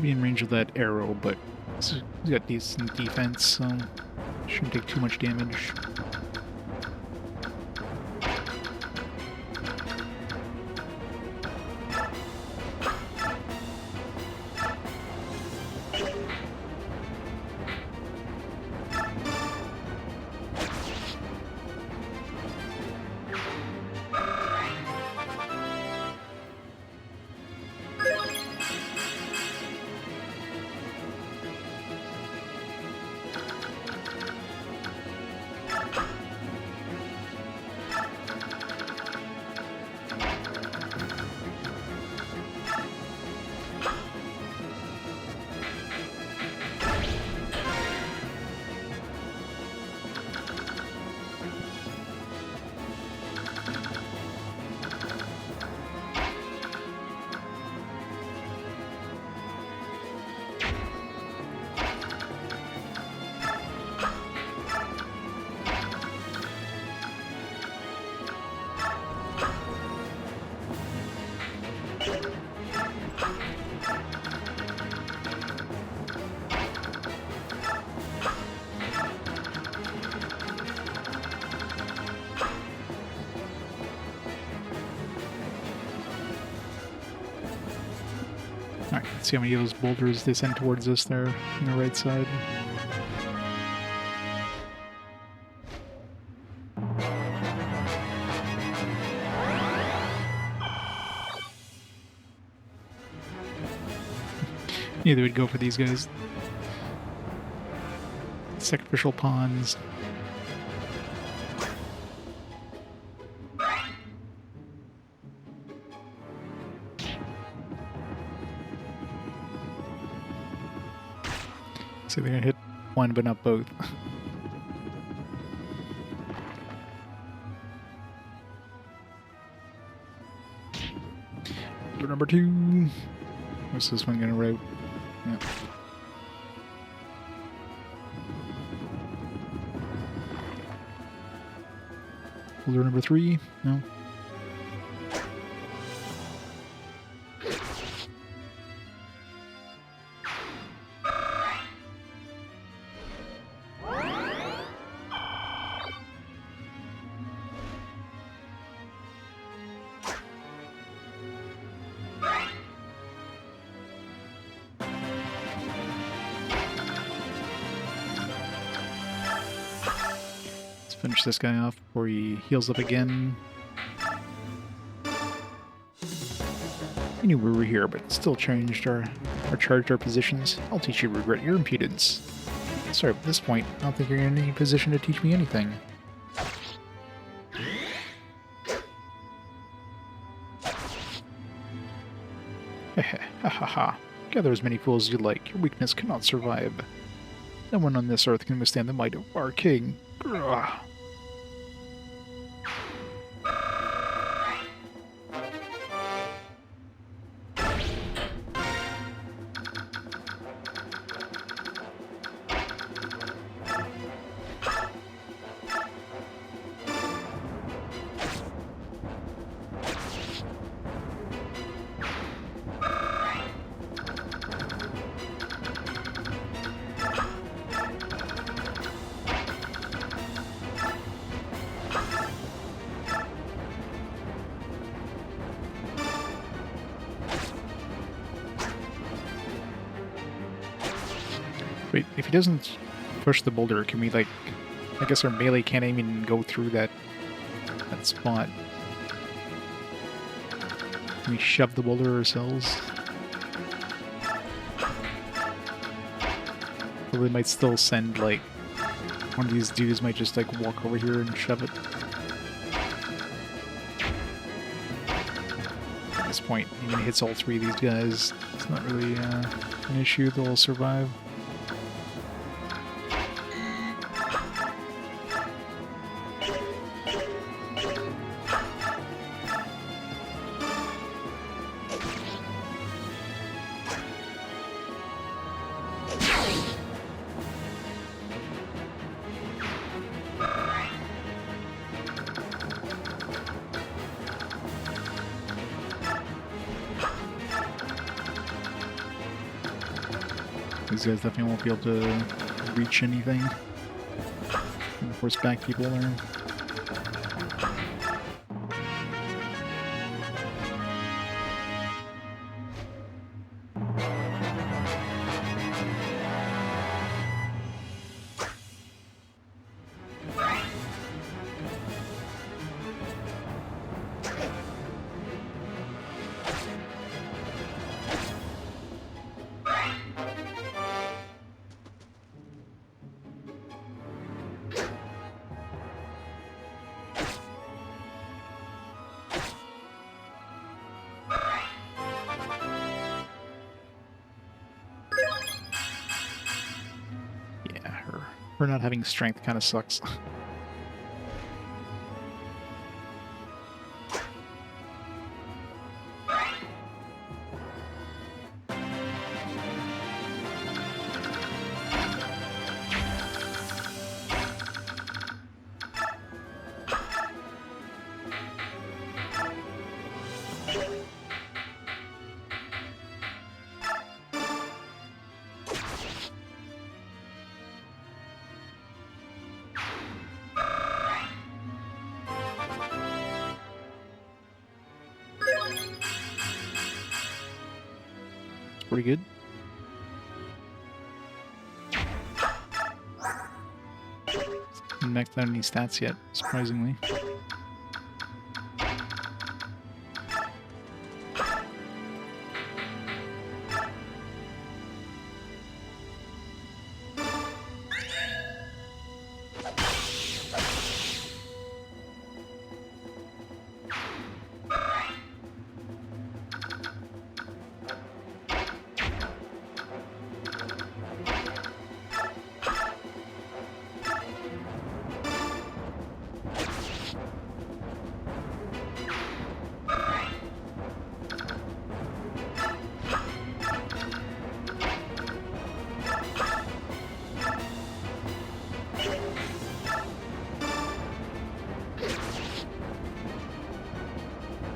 Be in range of that arrow, but he's got decent defense, so shouldn't take too much damage. Alright, let's see how many of those boulders they send towards us there on the right side. Yeah, they would go for these guys. Sacrificial pawns. So they're gonna hit one, but not both. Door number 2. What's this one gonna route? Yeah. Door number 3? No. Finish this guy off before he heals up again. I knew we were here, but still changed our charged our positions. I'll teach you to regret your impudence. Sorry, at this point, I don't think you're in any position to teach me anything. Heh ha ha ha. Gather as many fools as you like. Your weakness cannot survive. No one on this earth can withstand the might of our king. Grr. Wait, if he doesn't push the boulder, can we, like... I guess our melee can't even go through that spot. Can we shove the boulder ourselves? Well, they might still send, like... One of these dudes might just, like, walk over here and shove it. At this point, even hits all 3 of these guys. It's not really an issue, they'll survive. These guys definitely won't be able to reach anything. And force back people there. Her not having strength kind of sucks. pretty good. Haven't maxed out any stats yet, surprisingly.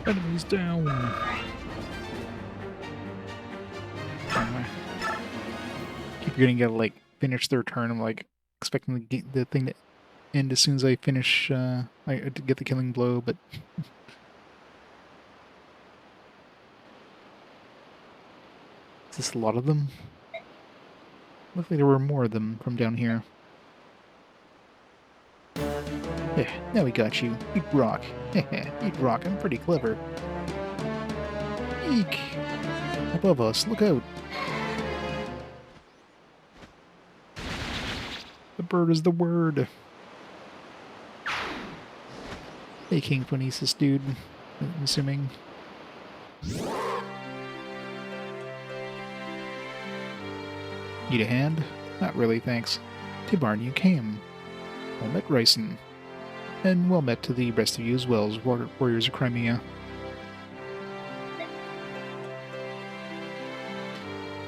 Enemies down! Keep forgetting to like finish their turn. I'm like expecting the thing to end as soon as I finish, to get the killing blow, but is this a lot of them? Looks like there were more of them from down here. Yeah, now we got you. Eat rock. Eat rock, I'm pretty clever. Eek! Above us, look out! The bird is the word. Hey, King Phonesis, dude. I'm assuming. Need a hand? Not really, thanks. Tibarn, you came. Well met, Ryson. And well met to the rest of you as well as warriors of Crimea.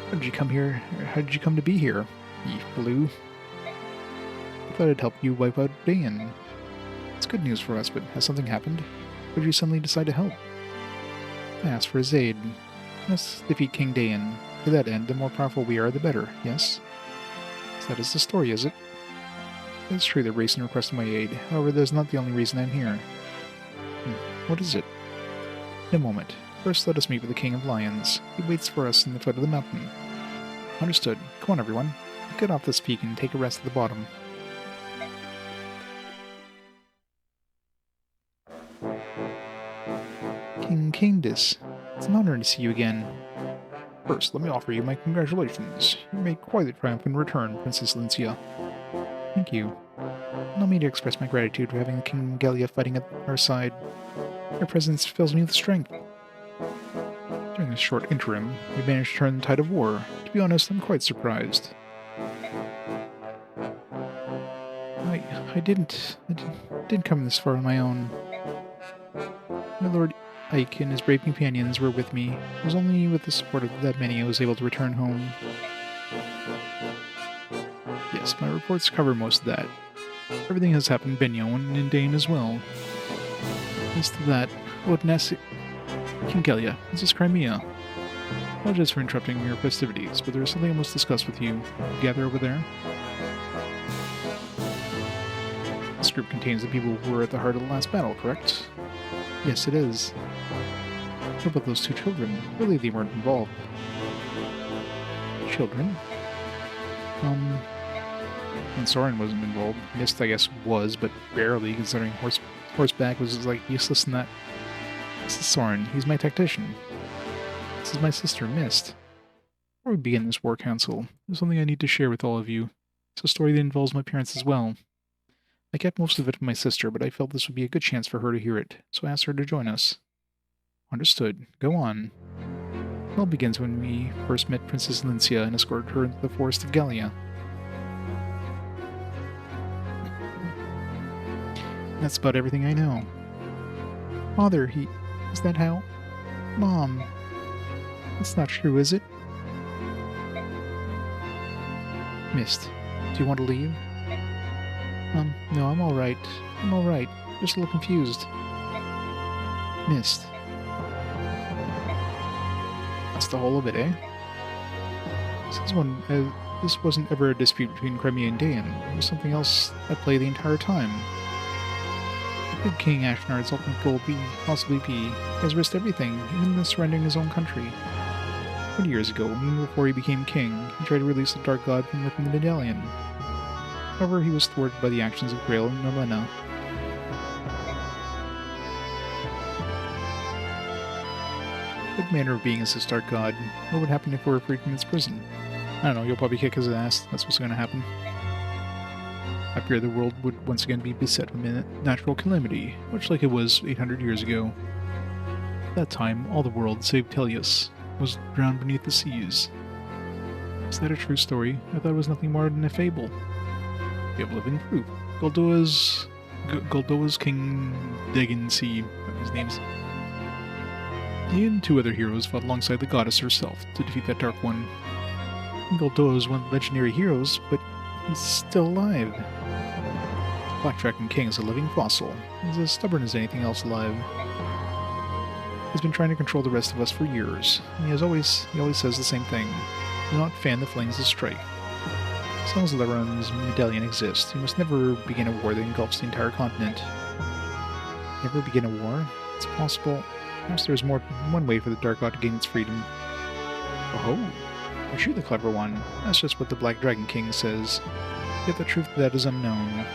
How did you come here? How did you come to be here? You flew. I thought I'd help you wipe out Daein. It's good news for us, but has something happened? Why did you suddenly decide to help? I asked for his aid. Let's defeat King Daein. To that end, the more powerful we are, the better, yes? So that is the story, is it? It's true that Rayson requested my aid. However, that's not the only reason I'm here. What is it? In a moment. First, let us meet with the King of Lions. He waits for us in the foot of the mountain. Understood. Come on, everyone. Get off this peak and take a rest at the bottom. King Candace, it's an honor to see you again. First, let me offer you my congratulations. You made quite a triumphant return, Princess Lincia. Thank you. Allow me to express my gratitude for having the King Gelia fighting at our side. Your presence fills me with strength. During this short interim, you managed to turn the tide of war. To be honest, I'm quite surprised. I didn't come this far on my own. My Lord Ike and his brave companions were with me. It was only with the support of that many I was able to return home. Yes, my reports cover most of that. Everything has happened in Benyo and in Daein as well. As to that, Odness King Gelia, this is Crimea. Apologize for interrupting your festivities, but there is something I must discuss with you. Gather over there. This group contains the people who were at the heart of the last battle, correct? Yes, it is. What about those two children? Really, they weren't involved. Children? And Soren wasn't involved. Mist, I guess, was, but barely, considering horseback was like useless in that. This is Soren. He's my tactician. This is my sister, Mist. Before we begin this war council, there's something I need to share with all of you. It's a story that involves my parents as well. I kept most of it from my sister, but I felt this would be a good chance for her to hear it, so I asked her to join us. Understood. Go on. It all begins when we first met Princess Lincia and escorted her into the forest of Gelia. That's about everything I know. Father, is that how? Mom. That's not true, is it? Mist, do you want to leave? No, I'm alright. I'm alright. Just a little confused. Mist. That's the whole of it, eh? This wasn't ever a dispute between Crimea and Daein. There was something else at play the entire time. What could King Ashnard's ultimate goal possibly be? He has risked everything, even surrendering his own country. 20 years ago, even before he became king, he tried to release the Dark God from within the medallion. However, he was thwarted by the actions of Greil and Norlena. What manner of being is this Dark God? What would happen if we were freed from its prison? I don't know, you'll probably kick his ass. That's what's going to happen. I fear the world would once again be beset with a natural calamity, much like it was 800 years ago. At that time, all the world, save Tellius, was drowned beneath the seas. Is that a true story? I thought it was nothing more than a fable. Fable of proof. Goldoa's King Daein Sea, his name's. He and two other heroes fought alongside the goddess herself to defeat that Dark One. Goldoa is one of the legendary heroes, but he's still alive. Black Dragon King is a living fossil. He's as stubborn as anything else alive. He's been trying to control the rest of us for years. He always says the same thing. Do not fan the flames of strife. As long as Leron's medallion exists, you must never begin a war that engulfs the entire continent. Never begin a war? It's possible. Perhaps there's more than one way for the Dark God to gain its freedom. Oh, you're the clever one. That's just what the Black Dragon King says. Yet the truth of that is unknown.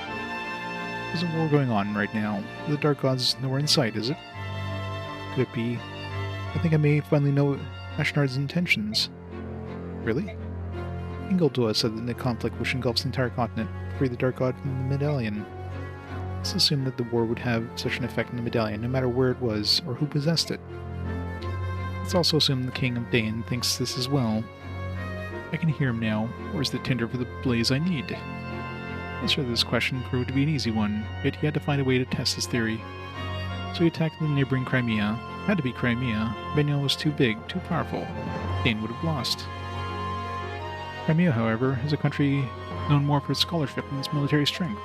There's a war going on right now. The Dark God's nowhere in sight, is it? Could it be? I think I may finally know Ashnard's intentions. Really? Goldoa said that the conflict which engulfs the entire continent would free the Dark God from the medallion. Let's assume that the war would have such an effect on the medallion, no matter where it was or who possessed it. Let's also assume the King of Daein thinks this as well. I can hear him now. Where's the tinder for the blaze I need? The answer to this question proved to be an easy one, yet he had to find a way to test his theory. So he attacked the neighboring Crimea. It had to be Crimea. Benio was too big, too powerful. Daein would have lost. Crimea, however, is a country known more for its scholarship than its military strength.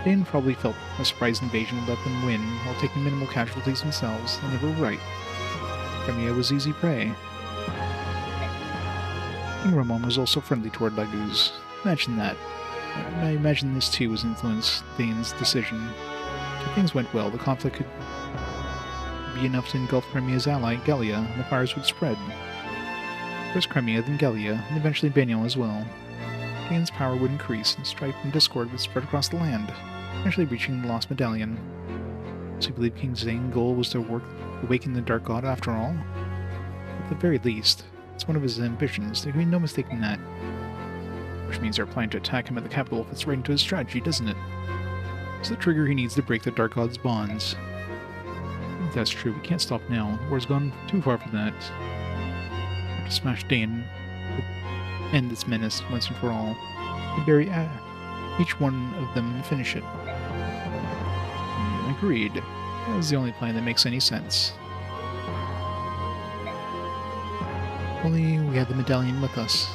Daein probably felt a surprise invasion would let them win while taking minimal casualties themselves, and they were right. Crimea was easy prey. King Ramon was also friendly toward Laguz. Imagine that. I imagine this too was influenced Daein's decision. If things went well, the conflict could be enough to engulf Crimea's ally, Gallia, and the fires would spread. First Crimea, then Gallia, and eventually Benial as well. Daein's power would increase, and strife and discord would spread across the land, eventually reaching the lost medallion. So you believe King Daein's goal was to awaken the Dark God after all? At the very least, it's one of his ambitions. There can be no mistaking that. Which means our plan to attack him at the capital fits right into his strategy, doesn't it? It's the trigger he needs to break the Dark God's bonds. If that's true, we can't stop now. The war's gone too far for that. To smash Daein would end this menace once and for all. And bury each one of them and finish it. Agreed. That was the only plan that makes any sense. Only we had the medallion with us.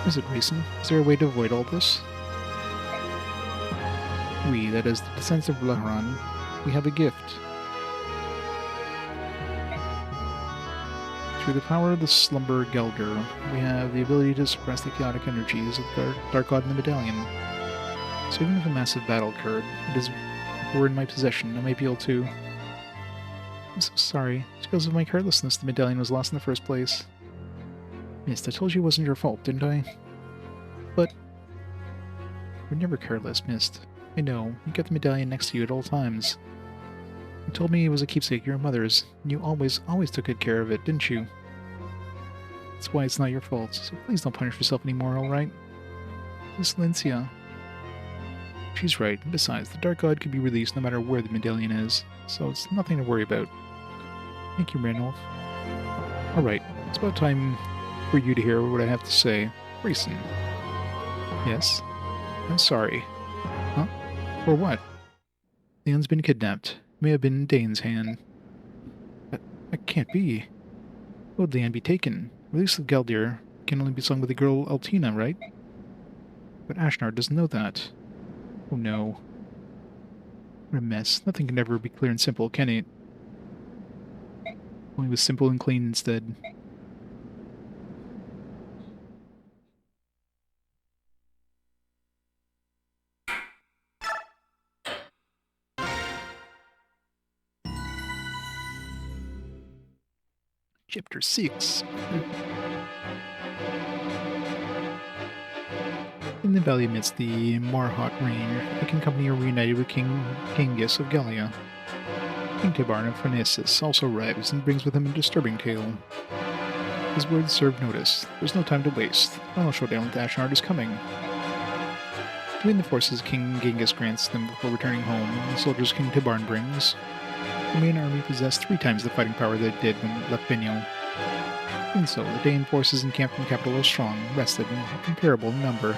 Is it racing? Is there a way to avoid all this? We, that is, the descendants of Leharan, we have a gift. Through the power of the Slumber Gelder, we have the ability to suppress the chaotic energies of the Dark God in the medallion. So even if a massive battle occurred, it is were in my possession, I might be able to... I'm so sorry. It's because of my carelessness the medallion was lost in the first place. Mist, I told you it wasn't your fault, didn't I? But... We're never careless, Mist. I know. You kept the medallion next to you at all times. You told me it was a keepsake of your mother's, and you always took good care of it, didn't you? That's why it's not your fault, so please don't punish yourself anymore, alright? This Lincia. She's right. Besides, the Dark God could be released no matter where the medallion is, so it's nothing to worry about. Thank you, Randolph. Alright, it's about time for you to hear what I have to say. Grayson. Yes? I'm sorry. Huh? For what? Leon's been kidnapped. May have been in Daein's hand. That can't be. Why would Leon be taken? Release of Galdir can only be sung with the girl Altina, right? But Ashnard doesn't know that. Oh no. What a mess. Nothing can ever be clear and simple, can it? Only with simple and clean instead. Chapter 6. In the valley amidst the Marhot range, the King Company are reunited with King Genghis of Gallia. King Tibarn of Phronesis also arrives and brings with him a disturbing tale. His words serve notice. There's no time to waste. The final showdown with Ashnard is coming. Between the forces King Genghis grants them before returning home, and the soldiers King Tibarn brings, the main army possessed 3 times the fighting power that it did when it left Vigno. Even so, the Daein forces encamped in the capital are strong, rested, and comparable in number.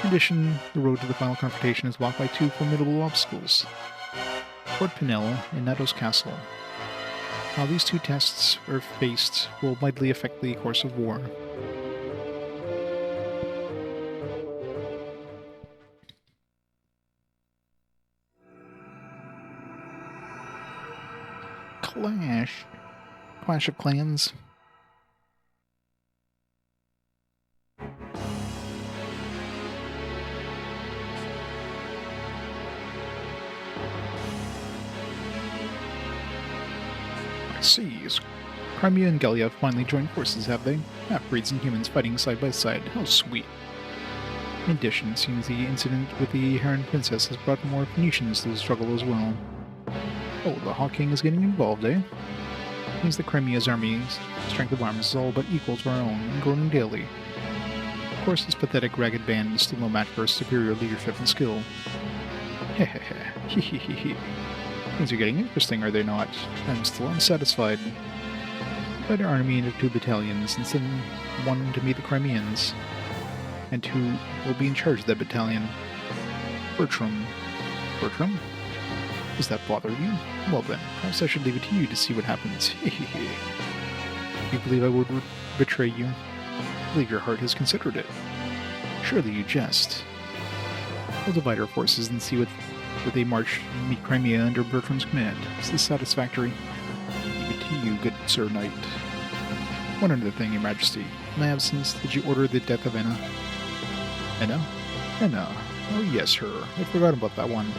In addition, the road to the final confrontation is blocked by 2 formidable obstacles: Fort Pinel and Nados Castle. How these 2 tests are faced will widely affect the course of war. Clash of Clans. I see. Crimea and Gallia have finally joined forces, have they? Half-breeds and humans fighting side by side. How sweet. In addition, it seems the incident with the Heron Princess has brought more Phoenicians to the struggle as well. Oh, the Hawk King is getting involved, eh? It means that Crimea's army's strength of arms is all but equal to our own, and growing daily. Of course, this pathetic, ragged band is still no match for our superior leadership and skill. Hehehe. Things are getting interesting, are they not? I'm still unsatisfied. Divide our army into 2 battalions and send one to meet the Crimeans, and 2 will be in charge of that battalion. Bertram? Does that bother you? Well then, perhaps I should leave it to you to see what happens. Hehehe. You believe I would betray you? I believe your heart has considered it. Surely you jest. We'll divide our forces and see what they march and meet Crimea under Bertram's command. Is this satisfactory? Leave it to you, good Sir Knight. One other thing, Your Majesty. In my absence, did you order the death of Enna? Enna? Oh yes, her. I forgot about that one.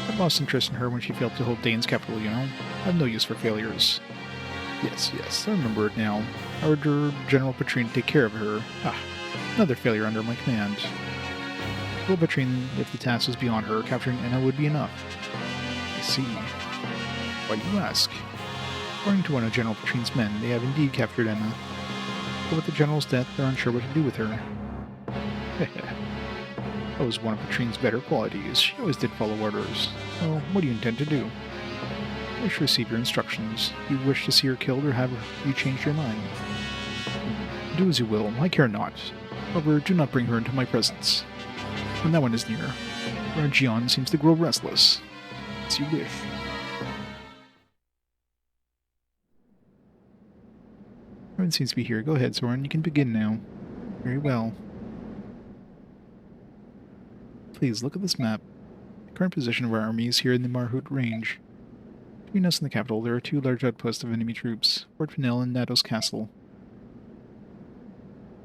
I lost interest in her when she failed to hold Daein's capital, you know. I have no use for failures. Yes, I remember it now. I ordered General Petrine to take care of her. Another failure under my command. Well, Petrine, if the task was beyond her, capturing Enna would be enough. I see. Why do you ask? According to one of General Petrine's men, they have indeed captured Enna. But with the General's death, they're unsure what to do with her. That was one of Petrine's better qualities. She always did follow orders. Well, what do you intend to do? I wish to receive your instructions. Do you wish to see her killed, or have you changed your mind? Do as you will. I care not. However, do not bring her into my presence. When that one is near, Rajion seems to grow restless. As you wish. Everyone seems to be here. Go ahead, Soren. You can begin now. Very well. Please, look at this map. The current position of our army is here in the Marhut Range. Between us and the capital, there are 2 large outposts of enemy troops, Fort Pinel and Nados Castle.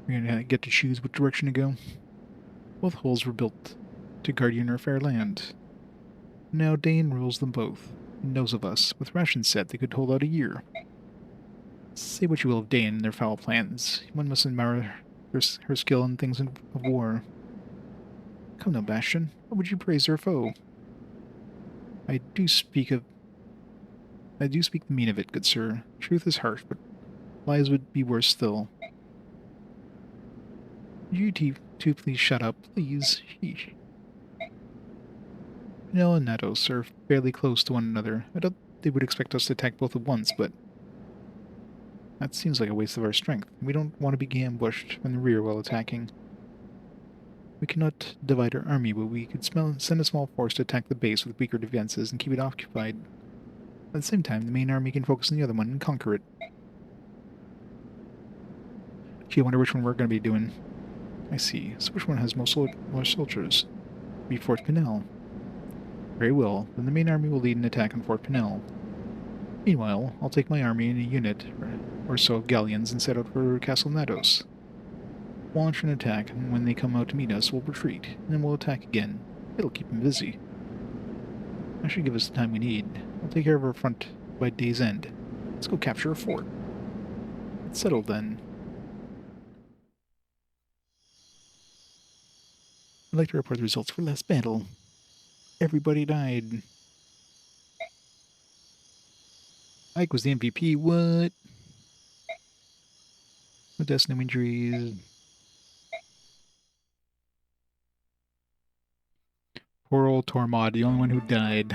We're going to get to choose which direction to go. Both holes were built to guardian our fair land. Now Daein rules them both, and knows of us. With rations set, they could hold out a year. Say what you will of Daein and their foul plans. One must admire her skill in things of war. Come now, Bastion. How would you praise our foe? I do speak the mean of it, good sir. Truth is harsh, but lies would be worse still. You two please shut up, please. Sheesh. Pinel and Nados are fairly close to one another. I doubt they would expect us to attack both at once, but that seems like a waste of our strength. We don't want to be ambushed from the rear while attacking. We cannot divide our army, but we could send a small force to attack the base with weaker defenses and keep it occupied. At the same time, the main army can focus on the other one and conquer it. Gee, I wonder which one we're going to be doing. I see. So which one has more soldiers? Be Fort Pinel. Very well. Then the main army will lead an attack on Fort Pinel. Meanwhile, I'll take my army in a unit or so of galleons and set out for Castle Nados. We'll launch an attack, and when they come out to meet us, we'll retreat, and then we'll attack again. It'll keep them busy. That should give us the time we need. We'll take care of our front by day's end. Let's go capture a fort. It's settled then. I'd like to report the results for last battle. Everybody died. Ike was the MVP. What? No deaths, no injuries. Poor old Tormod, the only one who died.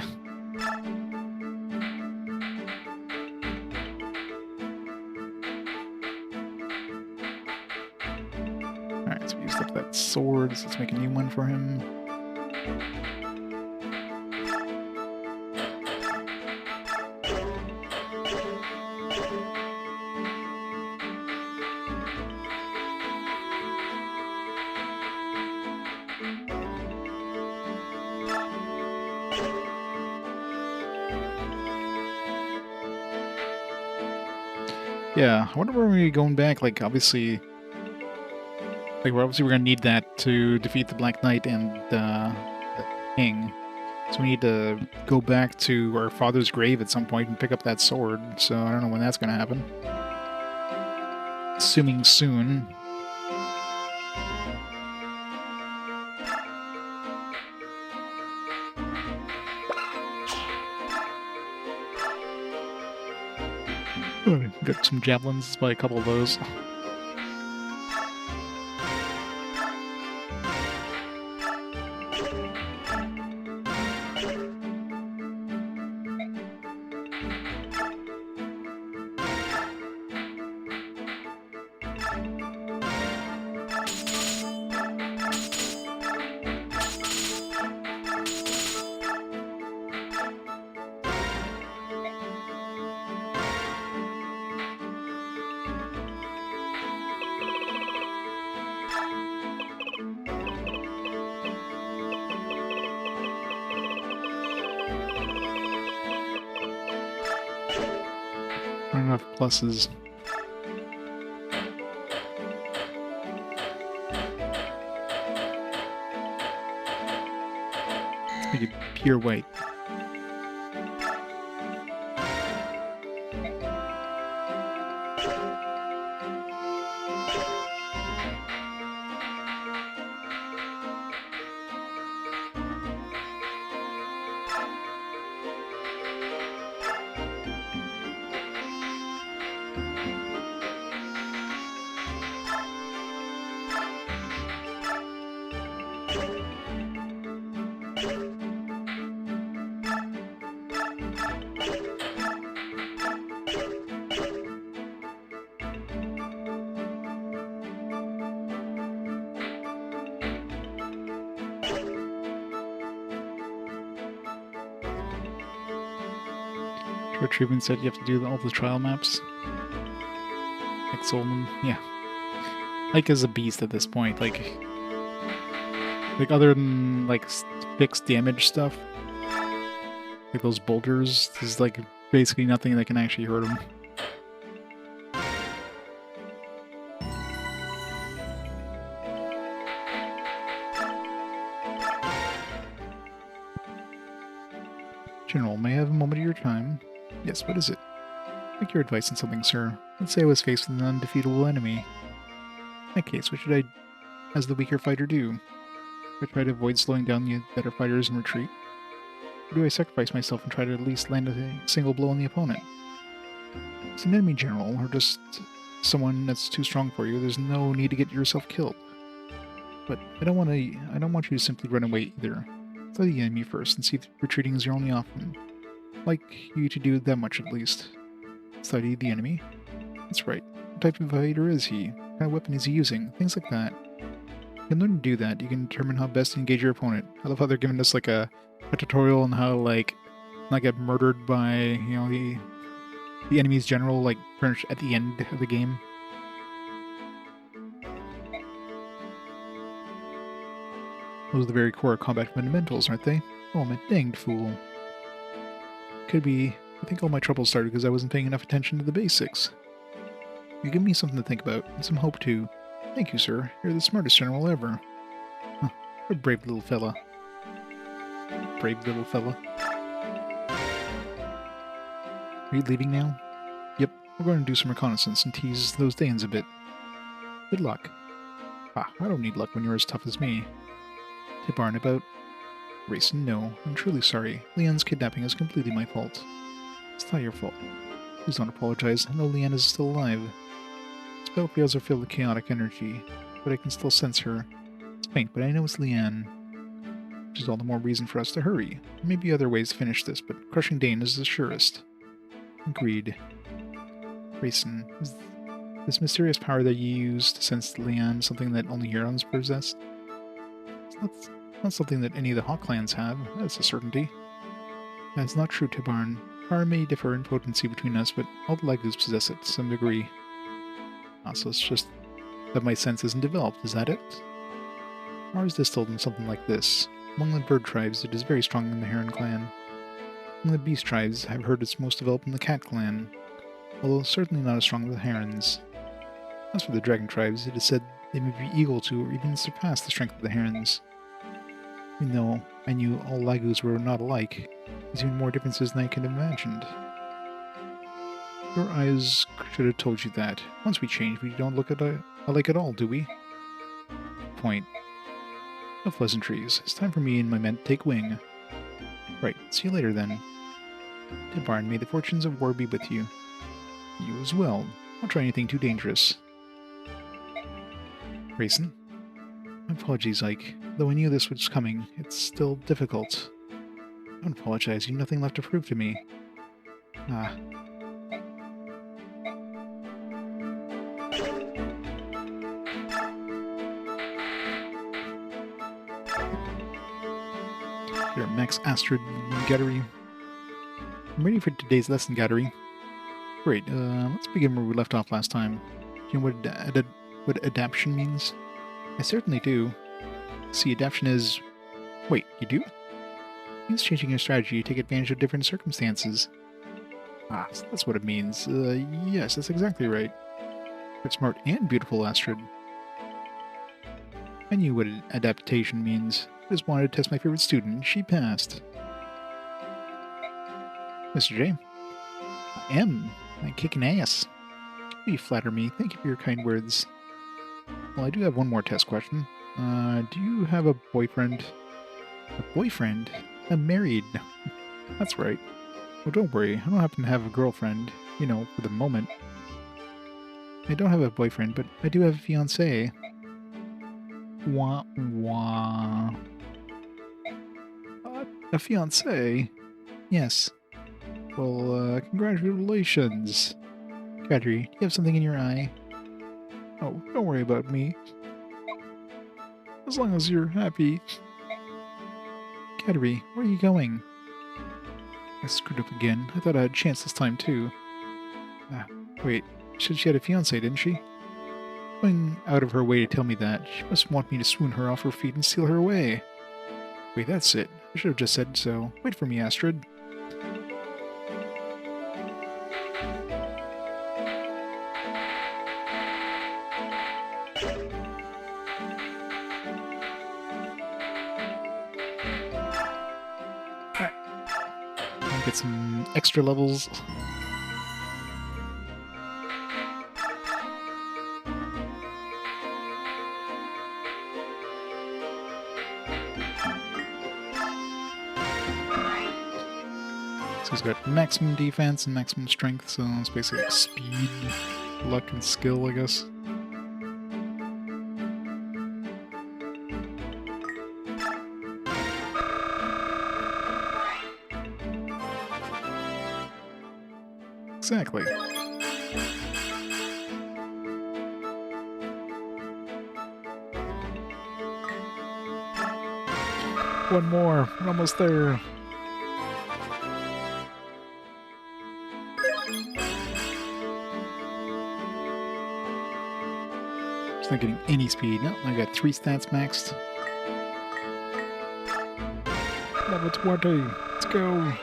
Alright, so we used up that sword, so let's make a new one for him. Yeah, I wonder where we're going back. Like, obviously, we're gonna need that to defeat the Black Knight and the King. So we need to go back to our father's grave at some point and pick up that sword. So I don't know when that's gonna happen. Assuming soon. Got some javelins. Let's buy a couple of those. Not enough pluses. Let's make it pure white. Retrieving said you have to do all the trial maps. Like Solomon, yeah. Ike is a beast at this point. Like other than like fixed damage stuff, like those boulders, there's like basically nothing that can actually hurt him. General, may I have a moment of your time? Yes, what is it? I'd like your advice on something, sir. Let's say I was faced with an undefeatable enemy. In that case, what should I, as the weaker fighter, do? Do I try to avoid slowing down the better fighters and retreat? Or do I sacrifice myself and try to at least land a single blow on the opponent? As an enemy general, or just someone that's too strong for you, there's no need to get yourself killed. But I don't want you to simply run away either. Study the enemy first and see if retreating is your only option. I'd like you to do that much at least. Study the enemy? That's right. What type of fighter is he? What kind of weapon is he using? Things like that. You can learn to do that. You can determine how best to engage your opponent. I love how they're giving us like a tutorial on how like not get murdered by, you know, the enemy's general like pretty much at the end of the game. Those are the very core combat fundamentals, aren't they? Oh, I'm a danged fool. Could be. I think all my trouble started because I wasn't paying enough attention to the basics. You give me something to think about, and some hope too. Thank you, sir. You're the smartest general ever. Huh. You're a brave little fella. Brave little fella. Are you leaving now? We're going to do some reconnaissance and tease those Daeins a bit. Good luck. Ah, I don't need luck when you're as tough as me. Tibarn about... Racing, no. I'm truly sorry. Leon's kidnapping is completely my fault. It's not your fault. Please don't apologize. I know Leanne is still alive. These battlefields are filled with chaotic energy, but I can still sense her. It's faint, but I know it's Leanne. Which is all the more reason for us to hurry. There may be other ways to finish this, but crushing Daein is the surest. Agreed. Racing, is this mysterious power that you use to sense Leanne something that only Hurons possess? It's not something that any of the Hawk clans have, that's a certainty. That's not true, Tibarn. Power may differ in potency between us, but all the Lagoos possess it to some degree. So it's just that my sense isn't developed, is that it? Power is distilled in something like this. Among the bird tribes, it is very strong in the Heron clan. Among the beast tribes, I've heard it's most developed in the Cat clan, although certainly not as strong as the Herons. As for the dragon tribes, it is said they may be equal to or even surpass the strength of the Herons. Even though I knew all Lagoos were not alike, there's even more differences than I could have imagined. Your eyes should have told you that. Once we change, we don't look alike at all, do we? Point. No pleasantries. It's time for me and my men to take wing. Right, see you later then. Tibarn, may the fortunes of war be with you. You as well. Don't try anything too dangerous. Racing? My apologies, Ike. Though I knew this was coming, it's still difficult. Don't apologize, you've nothing left to prove to me. Ah. Here, Max Astrid Gattery. I'm ready for today's lesson, Gattery. Great, let's begin where we left off last time. Do you know what adaptation means? I certainly do. See, adaptation is... Wait, you do? It means changing your strategy to take advantage of different circumstances. Ah, so that's what it means. Yes, that's exactly right. You're smart and beautiful, Astrid. I knew what adaptation means. I just wanted to test my favorite student, and she passed. Mr. J. I am. I'm kicking ass. You flatter me. Thank you for your kind words. Well, I do have one more test question. Do you have a boyfriend? A boyfriend? I'm married. That's right. Well, don't worry. I don't happen to have a girlfriend. You know, for the moment. I don't have a boyfriend, but I do have a fiancé. Wah, wah. A fiancé? Yes. Well, congratulations. Kadri, do you have something in your eye? Oh, don't worry about me. As long as you're happy. Kadri, where are you going? I screwed up again. I thought I had a chance this time, too. Ah, wait. She had a fiancé, didn't she? Going out of her way to tell me that. She must want me to swoon her off her feet and steal her away. Wait, that's it. I should have just said so. Wait for me, Astrid. Get some extra levels. So he's got maximum defense and maximum strength, so it's basically like speed, luck, and skill, I guess. Exactly. One more. We're almost there. Just not getting any speed. No, I got 3 stats maxed. Level 20. Let's go.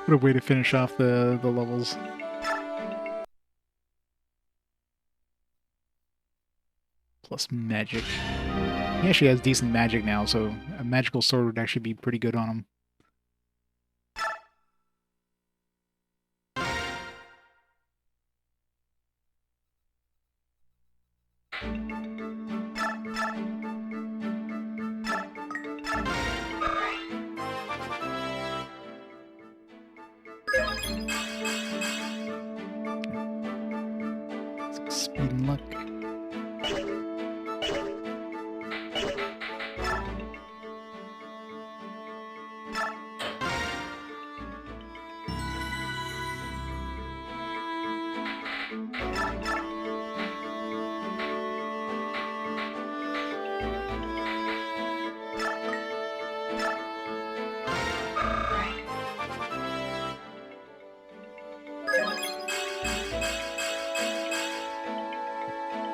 What a way to finish off the levels. Plus magic. He actually has decent magic now, so a magical sword would actually be pretty good on him. Speed and luck.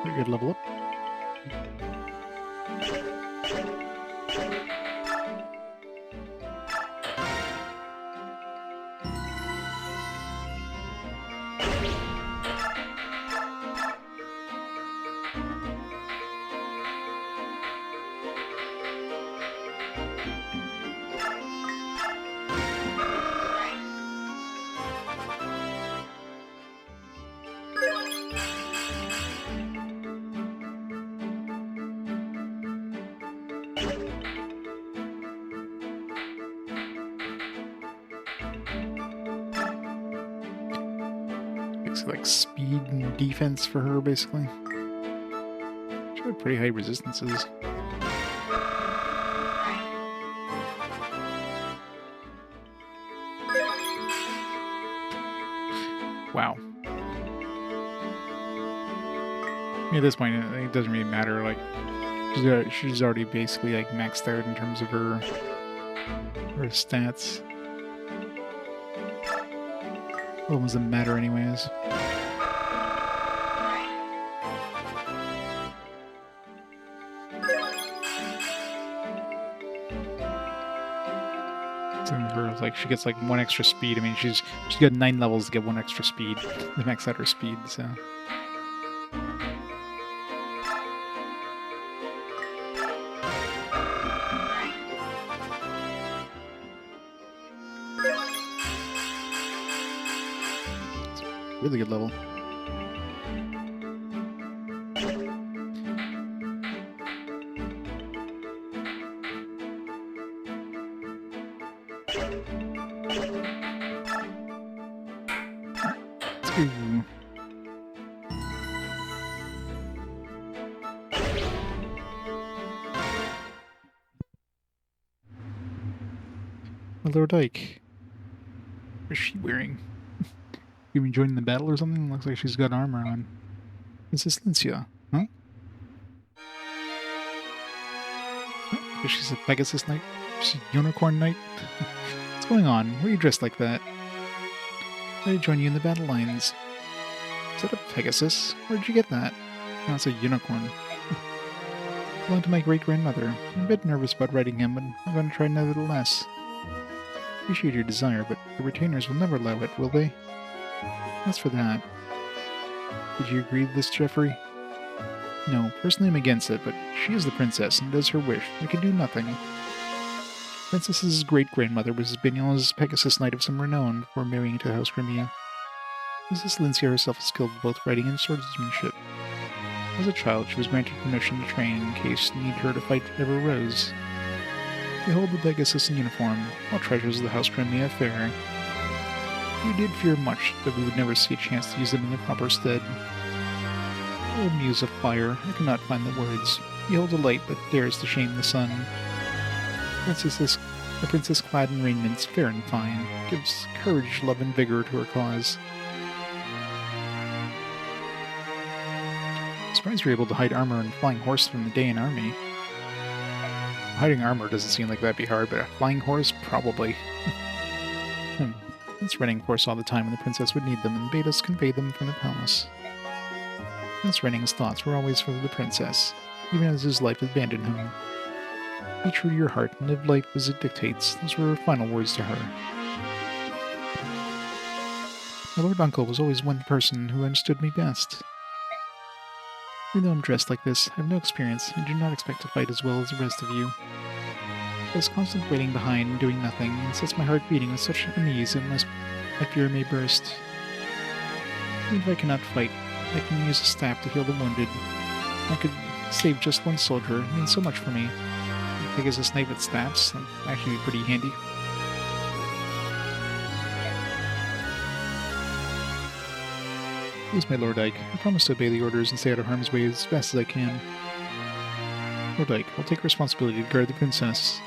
Pretty good level up. It's like speed and defense for her, basically. She had pretty high resistances. Wow. At this point, it doesn't really matter. Like, she's already basically like maxed out in terms of her stats. Well, it doesn't matter anyways. Like she gets like 1 extra speed. I mean, she's got 9 levels to get 1 extra speed to max out her speed. So it's a really good level. Ooh. Hello, Dyke. What is she wearing? You been joining the battle or something? Looks like she's got armor on. This is Lincia, huh? Oh, she's a Pegasus Knight? She's a Unicorn Knight? What's going on? Why are you dressed like that? I join you in the battle lines. Is that a Pegasus? Where'd you get that? Oh, it's a unicorn. Belonged to my great-grandmother. I'm a bit nervous about riding him, but I'm going to try nevertheless. Appreciate your desire, but the retainers will never allow it, will they? As for that... Did you agree to this, Jeffrey? No, personally I'm against it, but she is the princess and does her wish. We can do nothing. Princess's great-grandmother was Bignola's Pegasus Knight of some renown before marrying to House Crimea. Mrs. Lincia herself is skilled in both riding and swordsmanship. As a child, she was granted permission to train in case need her to fight ever arose. Behold the Pegasus in uniform, all treasures of the House Crimea fair. We did fear much that we would never see a chance to use them in their proper stead. O muse of fire, I cannot find the words. Behold a light that dares to shame the sun. The princess clad in raiments fair and fine, gives courage, love, and vigor to her cause. I'm surprised you're able to hide armor and flying horse from the Daein army. Hiding armor doesn't seem like that'd be hard, but a flying horse? Probably. Prince Renning foresaw the time when the princess would need them and bade us convey them from the palace. Prince Renning's thoughts were always for the princess, even as his life abandoned him. Be true to your heart and live life as it dictates. Those were her final words to her. My lord uncle was always one person who understood me best. Even though I'm dressed like this, I have no experience and do not expect to fight as well as the rest of you. This constant waiting behind and doing nothing sets my heart beating with such unease that my fear may burst. Even if I cannot fight, I can use a staff to heal the wounded. I could save just one soldier. It means so much for me. I think as a snipe with staffs, that'd actually be pretty handy. Please, my Lord Ike, I promise to obey the orders and stay out of harm's way as fast as I can. Lord Ike, I'll take responsibility to guard the princess.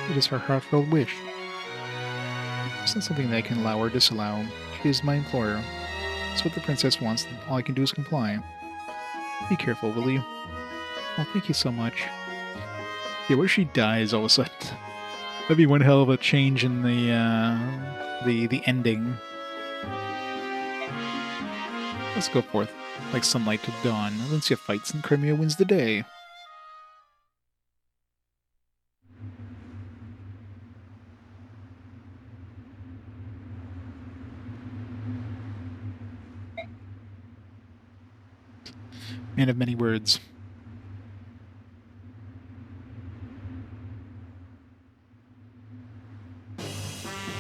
It is her heartfelt wish. It's not something that I can allow or disallow. She is my employer. It's what the princess wants, and all I can do is comply. Be careful, will you? Oh, thank you so much. Yeah, what if she dies all of a sudden? That'd be one hell of a change in the ending. Let's go forth, like sunlight to dawn. Valencia fights and Crimea wins the day. Man of many words.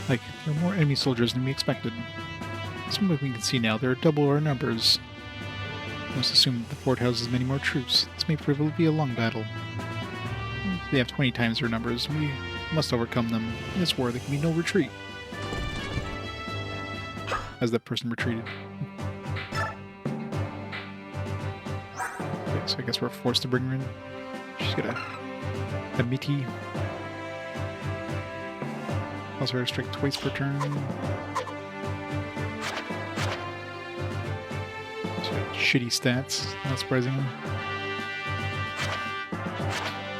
Like, there are more enemy soldiers than we expected. From what we can see now, there are double our numbers. We must assume that the fort houses many more troops. This may prove to be a long battle. If they have 20 times their numbers, we must overcome them. In this war, there can be no retreat. As that person retreated. Okay, so I guess we're forced to bring her in. She's got a meaty. Also restrict twice per turn. Shitty stats, not surprisingly.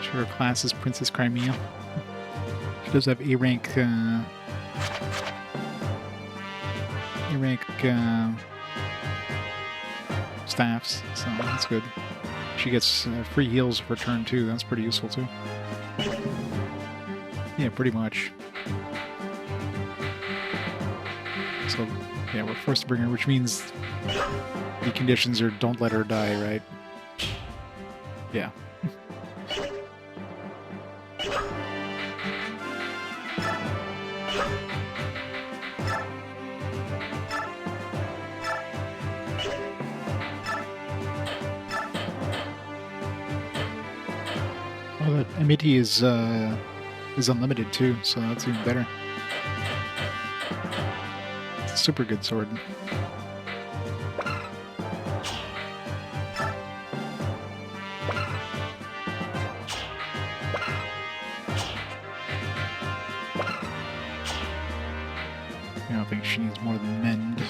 Sure, her class is Princess Crimea. She does have A rank, staffs, so that's good. She gets free heals per turn too. That's pretty useful too. Yeah, pretty much. So yeah, we're forced to bring her, which means the conditions are don't let her die, right? Yeah. Oh, that amidst is unlimited too, so that's even better. It's a super good sword. I don't think she needs more than mend.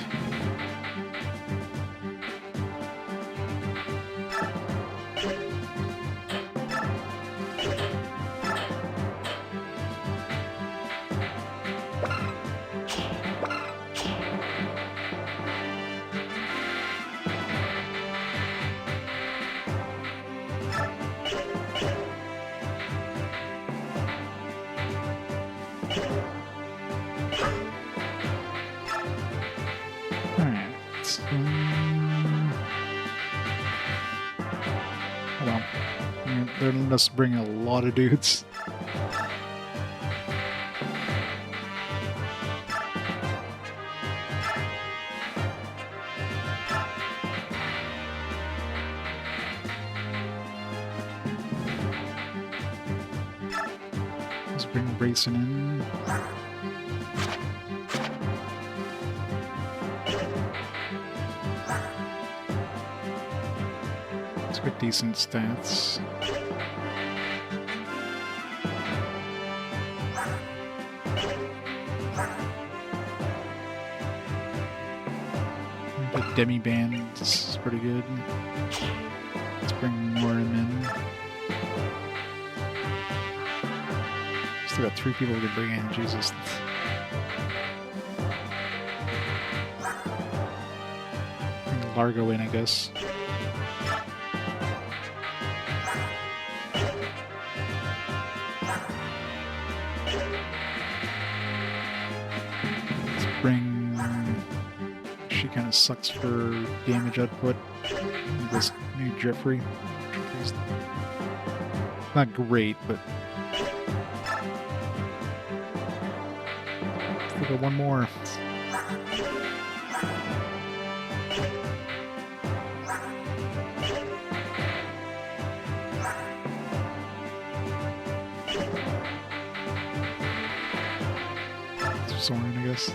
Well, they're letting us bring a lot of dudes. Let's bring Racing in. With decent stats. The demi band is pretty good. Let's bring more in. Still got 3 people we can bring in, Jesus. Bring Largo in, I guess. She kind of sucks for damage output. This Maybe Jeffrey. Jeffrey's not great, but we got one more. Someone, I guess.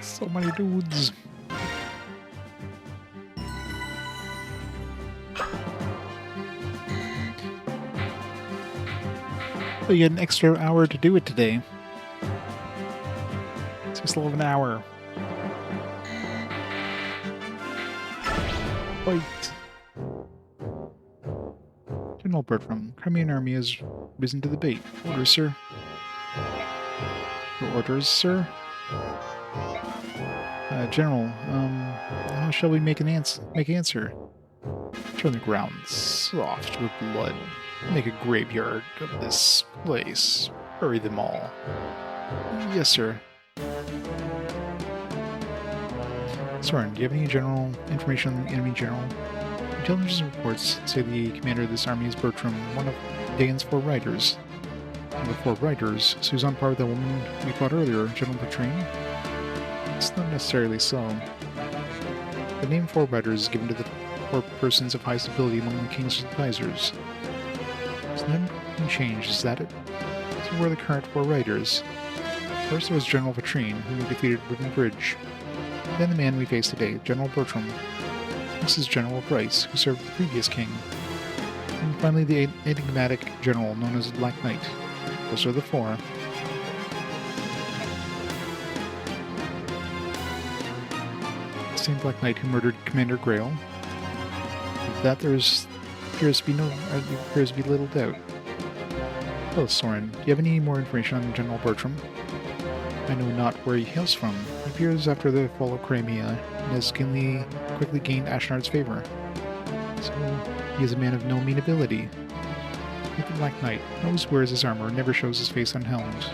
So many dudes. So you had an extra hour to do it today. It's just a little of an hour. Fight. General Bertram, Crimean army has risen to the bait. Orders, sir. Your orders, sir? General, how shall we make answer? Turn the ground soft with blood. Make a graveyard of this place. Bury them all. Yes, sir. Soren, do you have any general information on the enemy general? Intelligence reports say the commander of this army is Bertram, one of Daein's 4 riders. One of the 4 riders, so he's on par with the woman we fought earlier, General Petrine? It's not necessarily so. The name 4 riders is given to the 4 persons of highest ability among the king's advisors. So nothing changed, is that it? So who are the current 4 riders? First there was General Petrine, who defeated Ribbon Bridge. Then the man we face today, General Bertram. This is General Bryce, who served the previous king. And finally the enigmatic general known as the Black Knight. Those are the 4. The same Black Knight who murdered Commander Greil. Of that there appears to be little doubt. Oh, Soren, do you have any more information on General Bertram? I know not where he hails from. He appears after the fall of Crimea, and has quickly gained Ashnard's favor. So, he is a man of no mean ability. Like the Black Knight, always wears his armor and never shows his face unhelmed.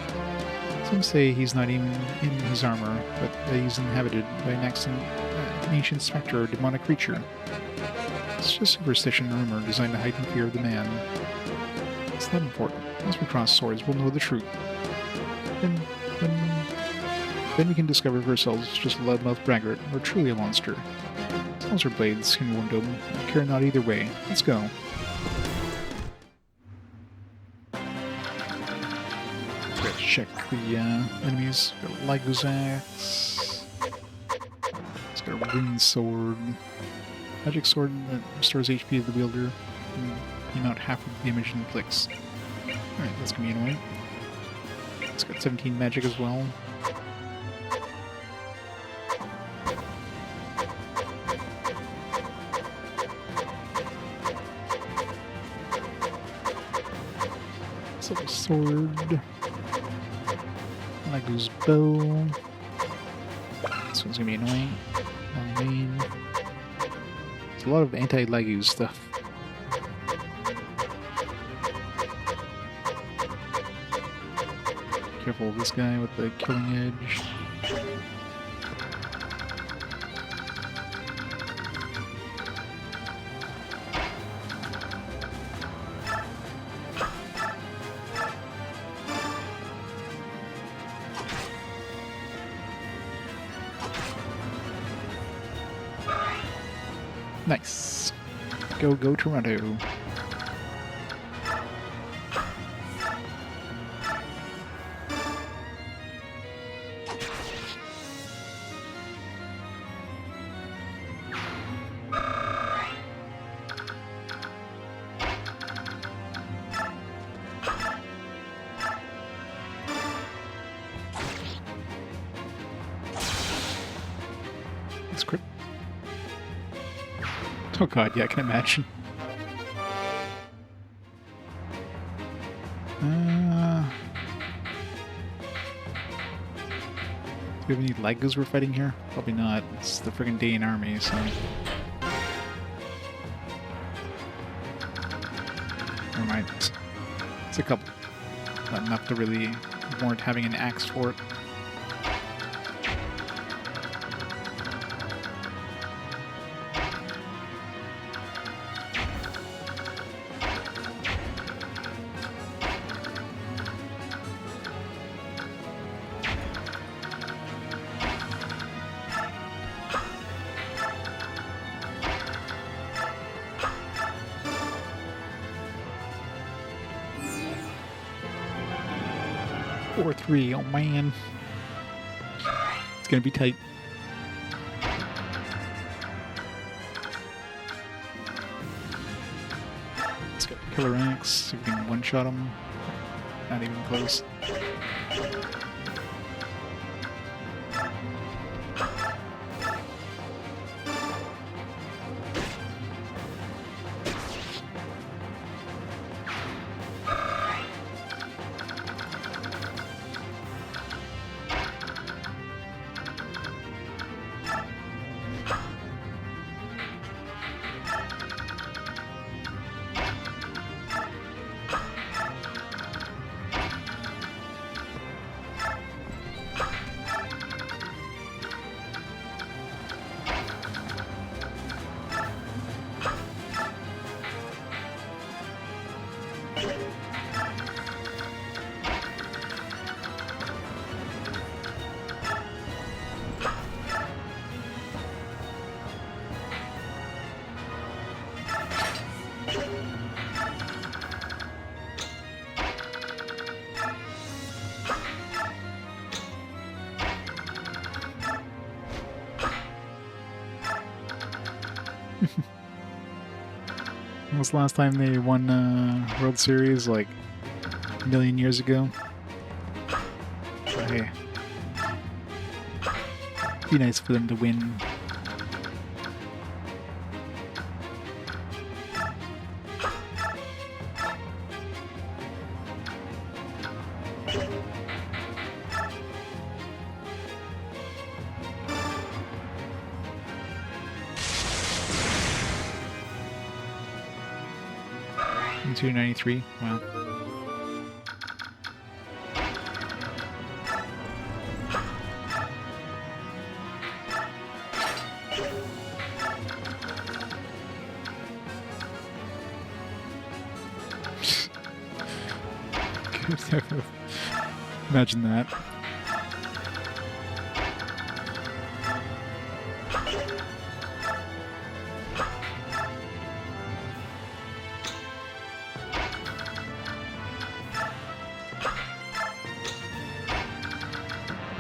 Some say he's not even in his armor, but that he's inhabited by an ancient spectre or demonic creature. It's just superstition and rumor designed to heighten fear of the man. It's not important. Once we cross swords, we'll know the truth. Then we can discover for ourselves just a loudmouth braggart, or truly a monster. Skulls or blades can wound him. I care not either way. Let's go. Let's check the enemies. Got Lygo's axe. It's got a rune sword. Magic sword that restores HP to the wielder. And amount half of the damage inflicts. Alright, that's gonna be annoying. It's got 17 magic as well. Silver sword. Lygo's bow. This one's gonna be annoying. There's a lot of anti-Lygo stuff. Careful of this guy with the killing edge. Nice. Go, go, Toronto. Script. Oh god, yeah, I can imagine. Do we have any Legos we're fighting here? Probably not. It's the friggin' Daein army, so... Never mind. It's a couple. Not enough to really warrant having an axe for it. Or 3, oh man. It's gonna be tight. Let's go Killer Axe, see if we can one-shot him. Not even close. When was the last time they won World Series? Like a million years ago? So, hey. Be nice for them to win. In 293, wow. Imagine that.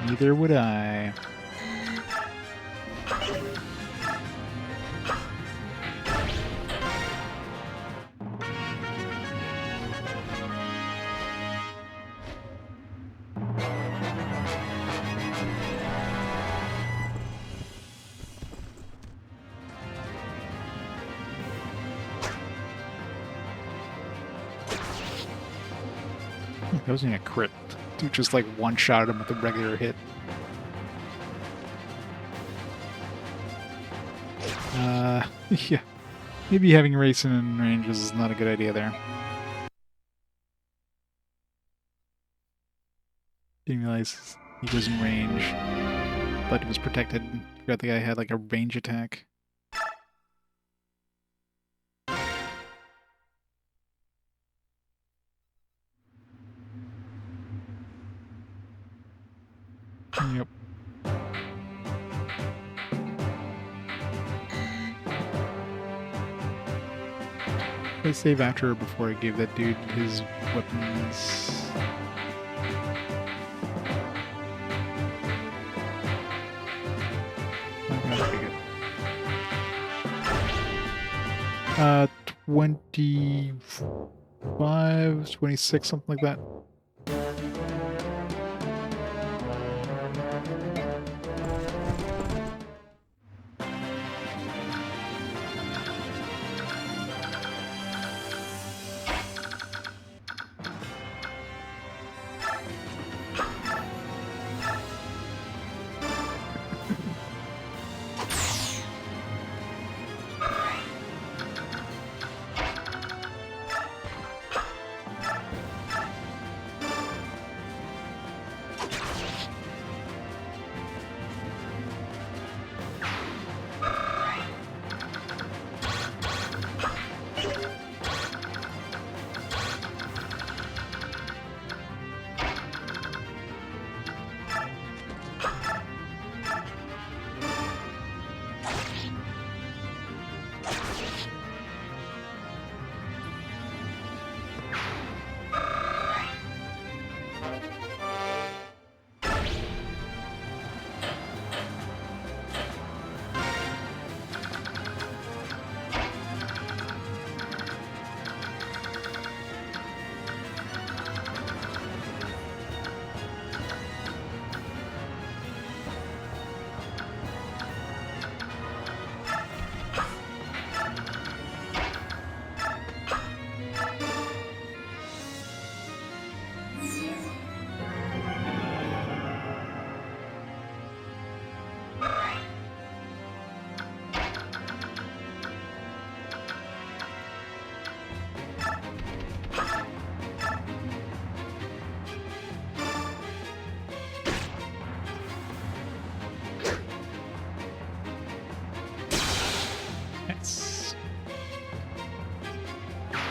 Neither would I. That wasn't even a crit. Dude just like one-shotted him with a regular hit. Yeah. Maybe having racing in ranges is not a good idea there. Didn't realize he was in range. But he was protected. Forgot the guy had like a range attack. Yep. Should I save after or before I gave that dude his weapons? Okay, good. 25, 26, something like that.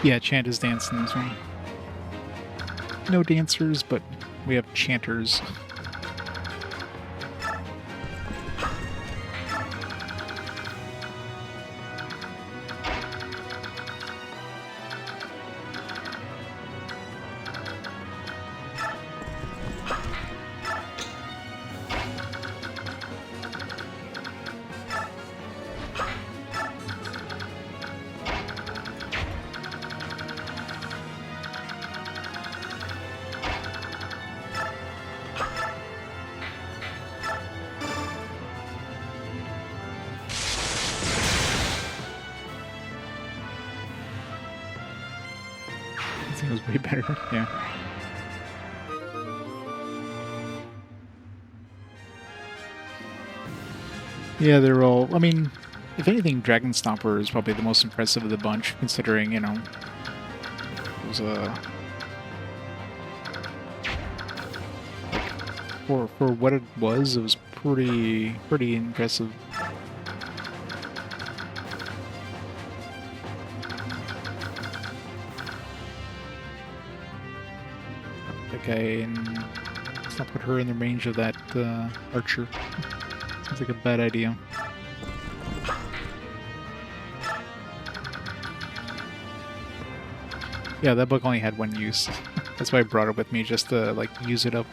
Yeah, chant is dance in this one. No dancers, but we have chanters. I think it was way better, yeah. Yeah, they're all... I mean, if anything, Dragon Stomper is probably the most impressive of the bunch, considering, you know, it was a... For what it was pretty impressive. Okay, and let's not put her in the range of that archer. Sounds like a bad idea. Yeah, that book only had one use. That's why I brought it with me, just to, like, use it up.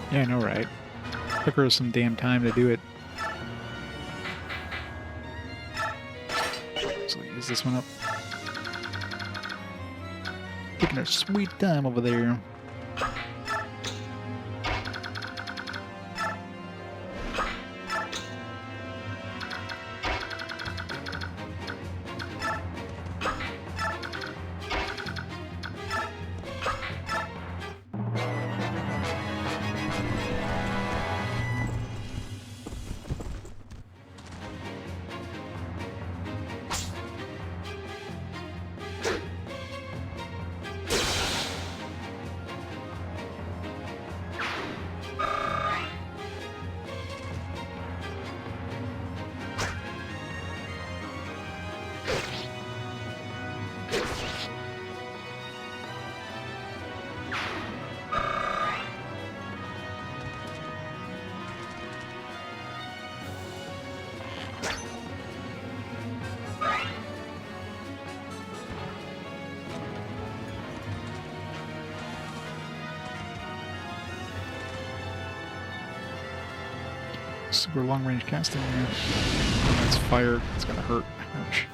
Yeah, I know, right? Took her some damn time to do it. So use this one up. Taking her sweet time over there. Super long range casting. Yeah. That's fire. It's gonna hurt. Ouch.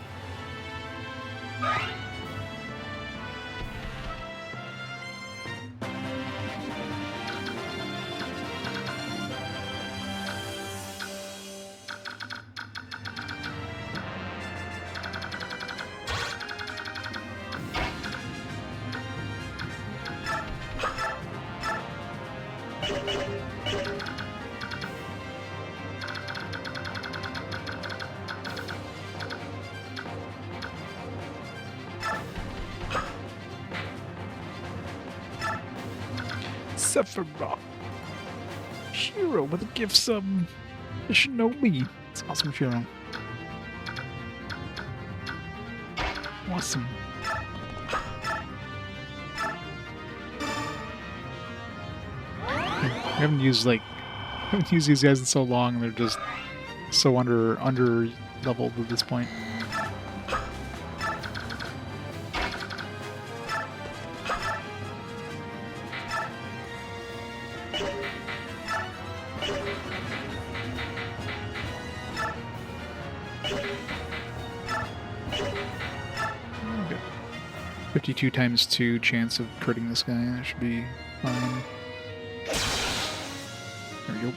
Sephiroth. Shiro with a gift sub. The Shinobi. It's awesome, Shiro. Awesome. I haven't used these guys in so long. They're just so under leveled at this point. Okay. 52 times 2 chance of critting this guy. That should be fine. There we go.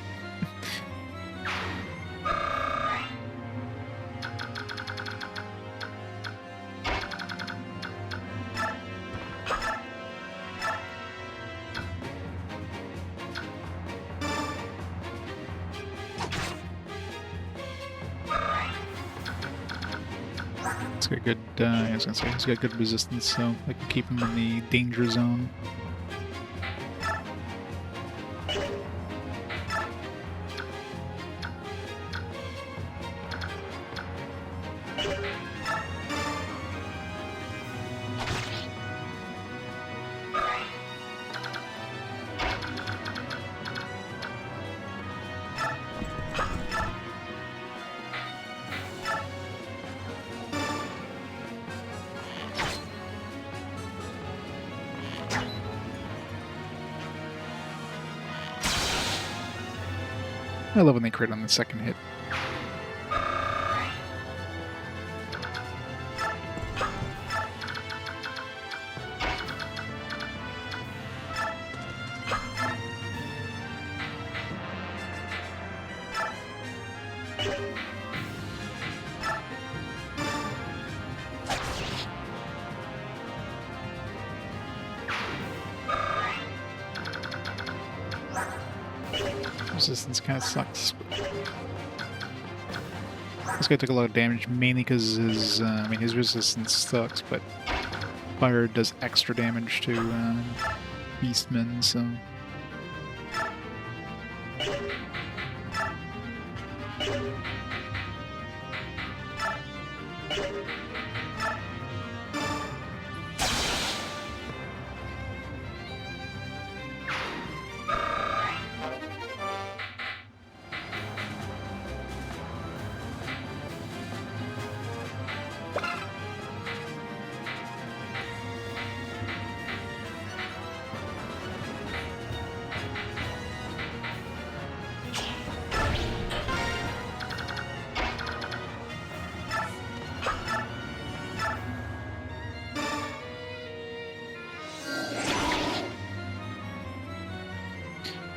He's got good, I was gonna say, he's got good resistance, so I can keep him in the danger zone. I love when they crit on the second hit. Resistance kind of sucks. This guy took a lot of damage, mainly because his, his resistance sucks, but fire does extra damage to beastmen, so...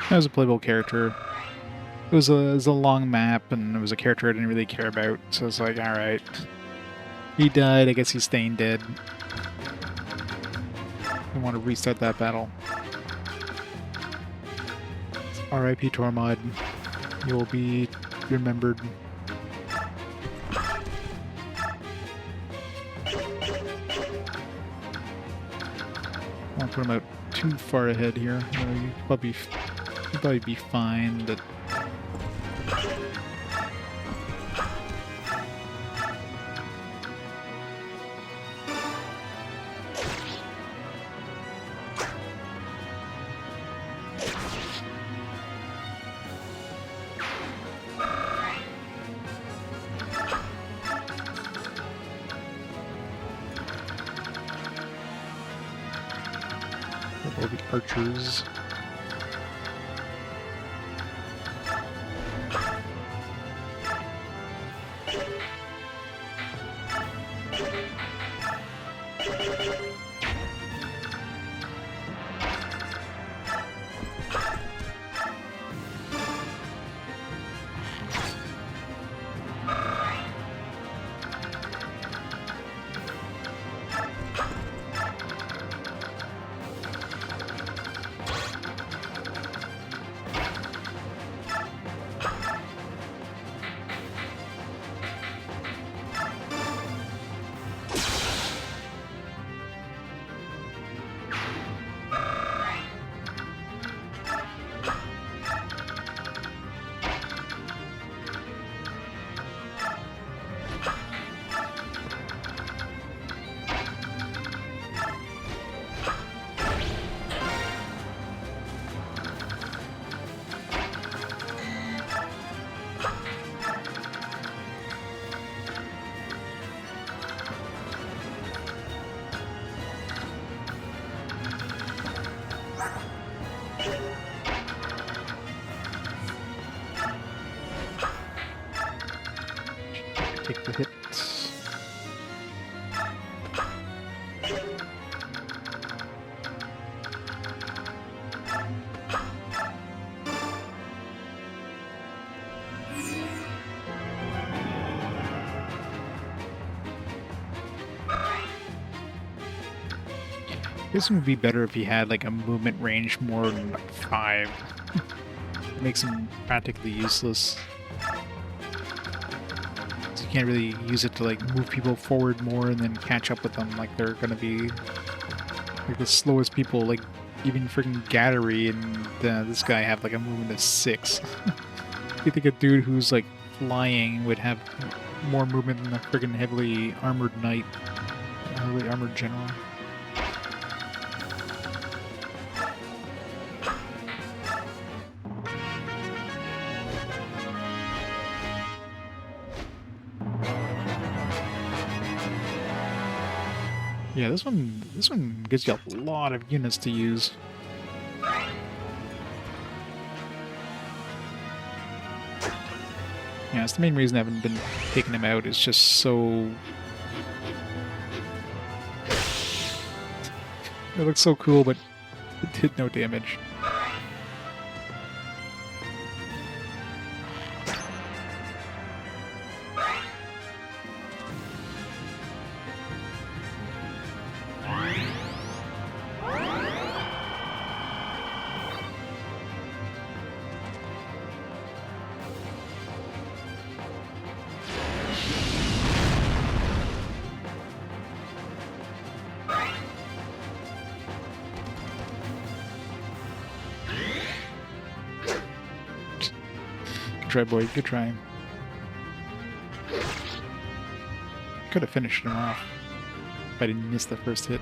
That was a playable character. It was a long map, and it was a character I didn't really care about, so it's like, alright. He died, I guess he's staying dead. I want to restart that battle. R.I.P. Tormod. You will be remembered. I won't put him out too far ahead here. You'd probably be fine, but... All the archers. Take the hits. This would be better if he had like a movement range more than like 5. It makes him practically useless. So you can't really use it to like move people forward more and then catch up with them. Like they're gonna be like the slowest people. Like even freaking Gattery and this guy have like a movement of 6. You think a dude who's like flying would have more movement than a freaking heavily armored knight, a heavily armored general? Yeah, this one gives you a lot of units to use. Yeah, it's the main reason I haven't been taking him out. It's just so... It looks so cool, but it did no damage. Good try, boy. Good try. Could have finished him off if I didn't miss the first hit.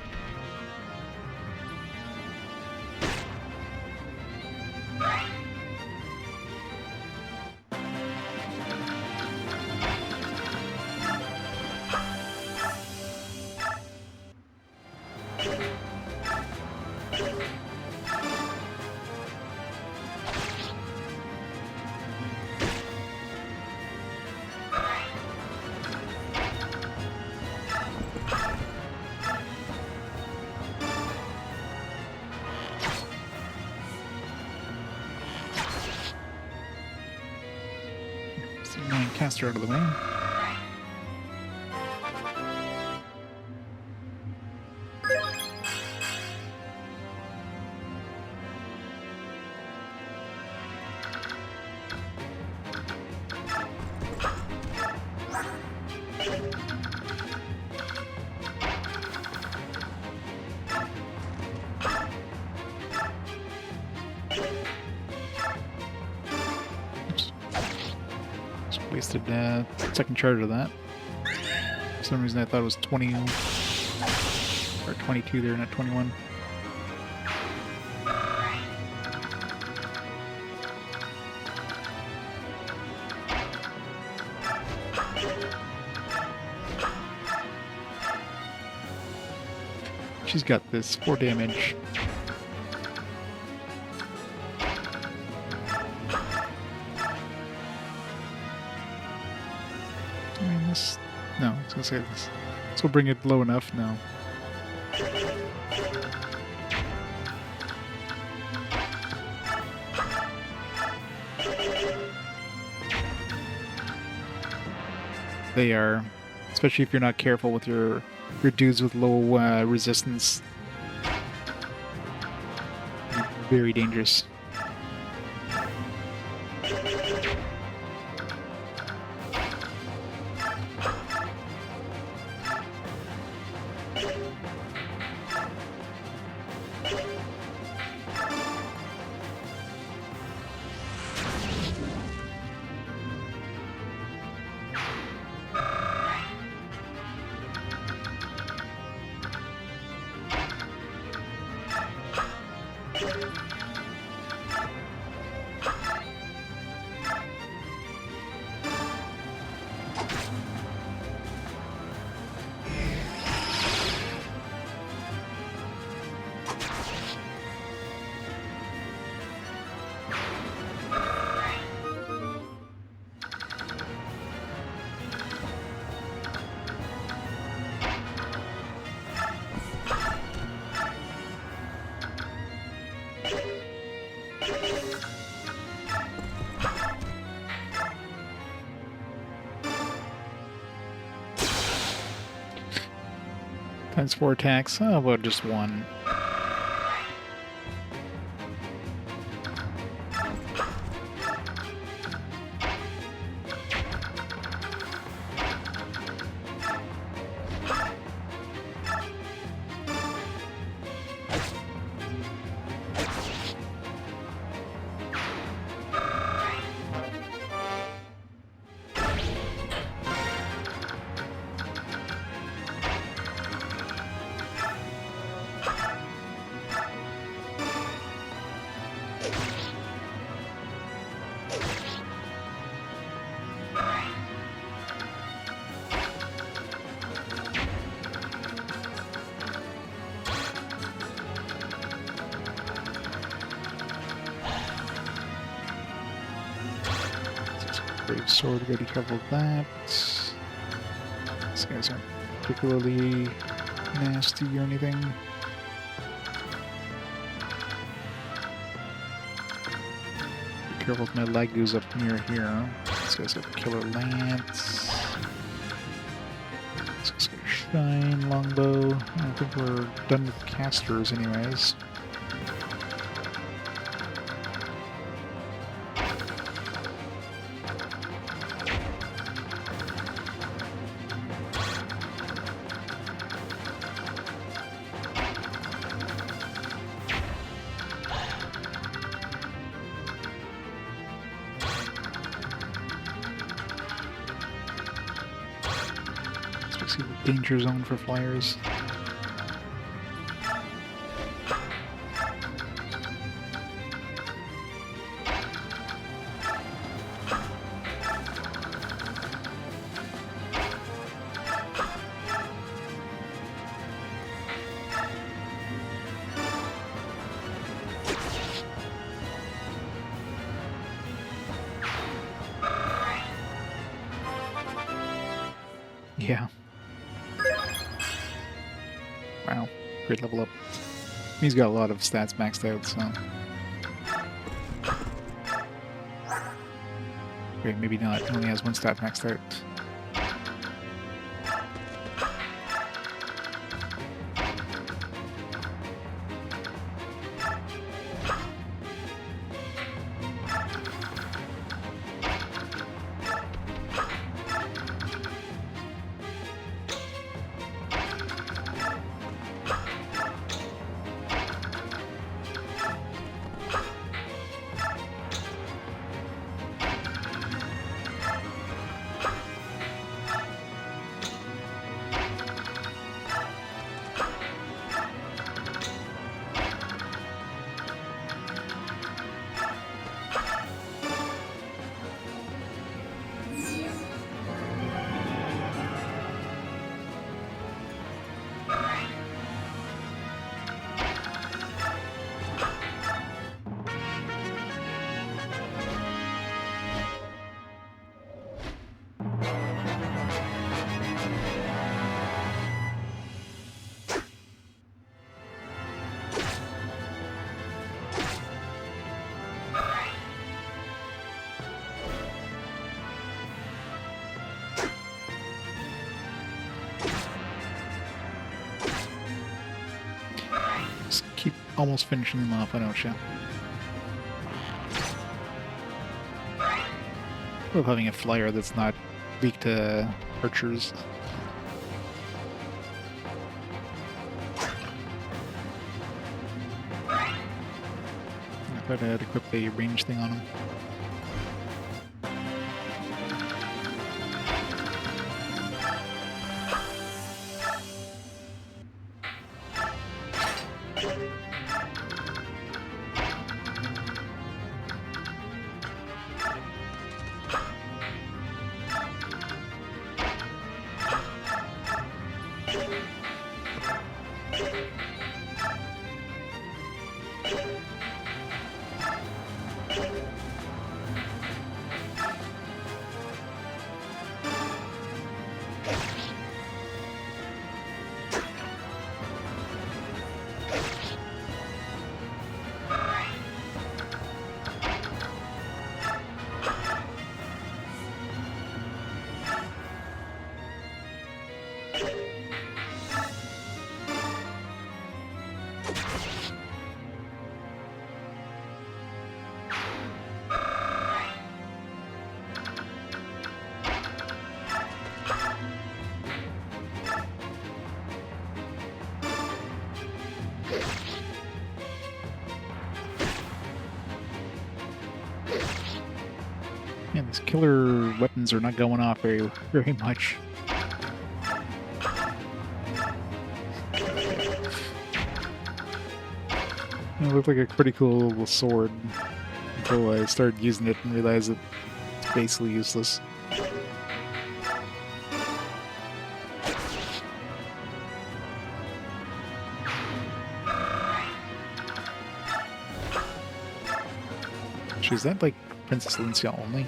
Caster out of the way. Wasted second charge of that. For some reason I thought it was 20 or 22 there, not 21. She's got this 4 damage. I mean, this... No, I was gonna say this. This will bring it low enough. No. They are, especially if you're not careful with your dudes with low resistance. Very dangerous. Times 4 attacks. How about just one? Brave sword, gotta be careful with that. These guys aren't particularly nasty or anything. Be careful if my leg goes up near here. These guys have killer lance. These guys got shine, longbow. I think we're done with casters anyways. Danger zone for flyers. Yeah. Wow, great level up. He's got a lot of stats maxed out, so... Wait, maybe not. He only has one stat maxed out. almost finishing them off, why don't you? Love having a flyer that's not weak to archers. I thought I had equipped a range thing on him. Man, these killer weapons are not going off very much. It looked like a pretty cool little sword until I started using it and realized that it's basically useless. Is that like Princess Lincia only?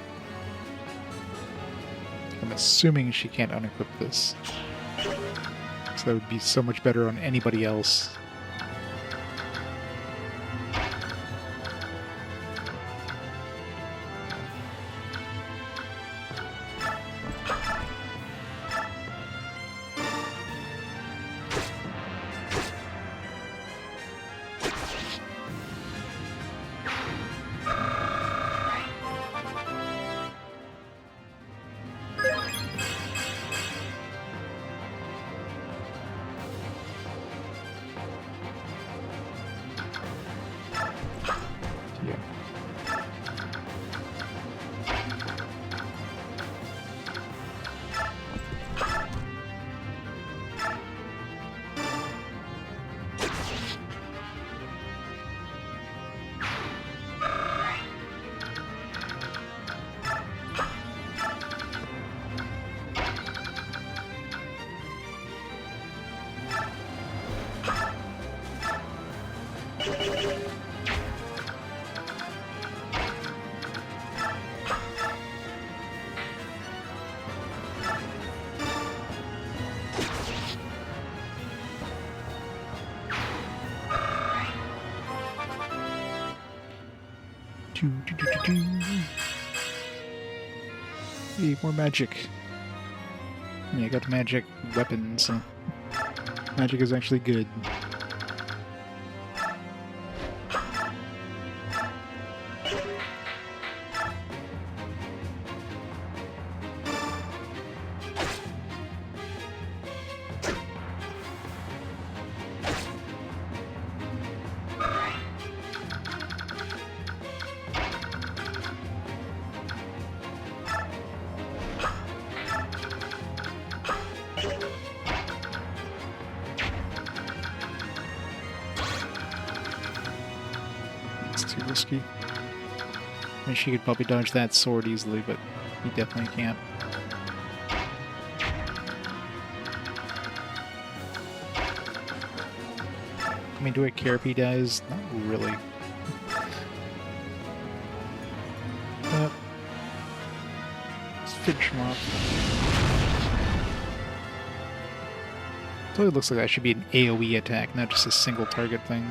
I'm assuming she can't unequip this. So that would be so much better on anybody else. Hey, more magic. Yeah, I got magic weapons. So magic is actually good. Too risky. I mean, she could probably dodge that sword easily, but he definitely can't. I mean, do I care if he dies? Not really. Let's finish him off. So it looks like that should be an AoE attack, not just a single target thing.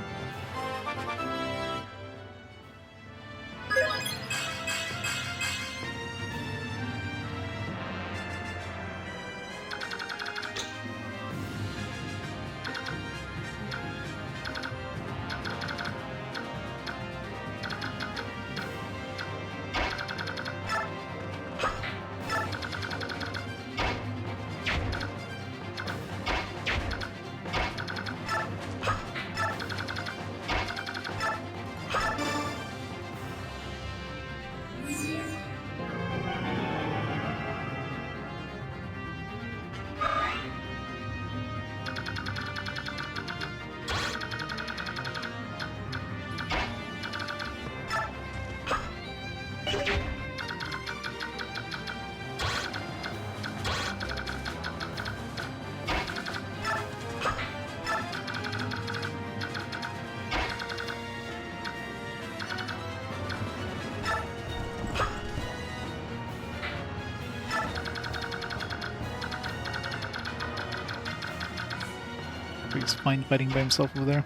He's fine fighting by himself over there.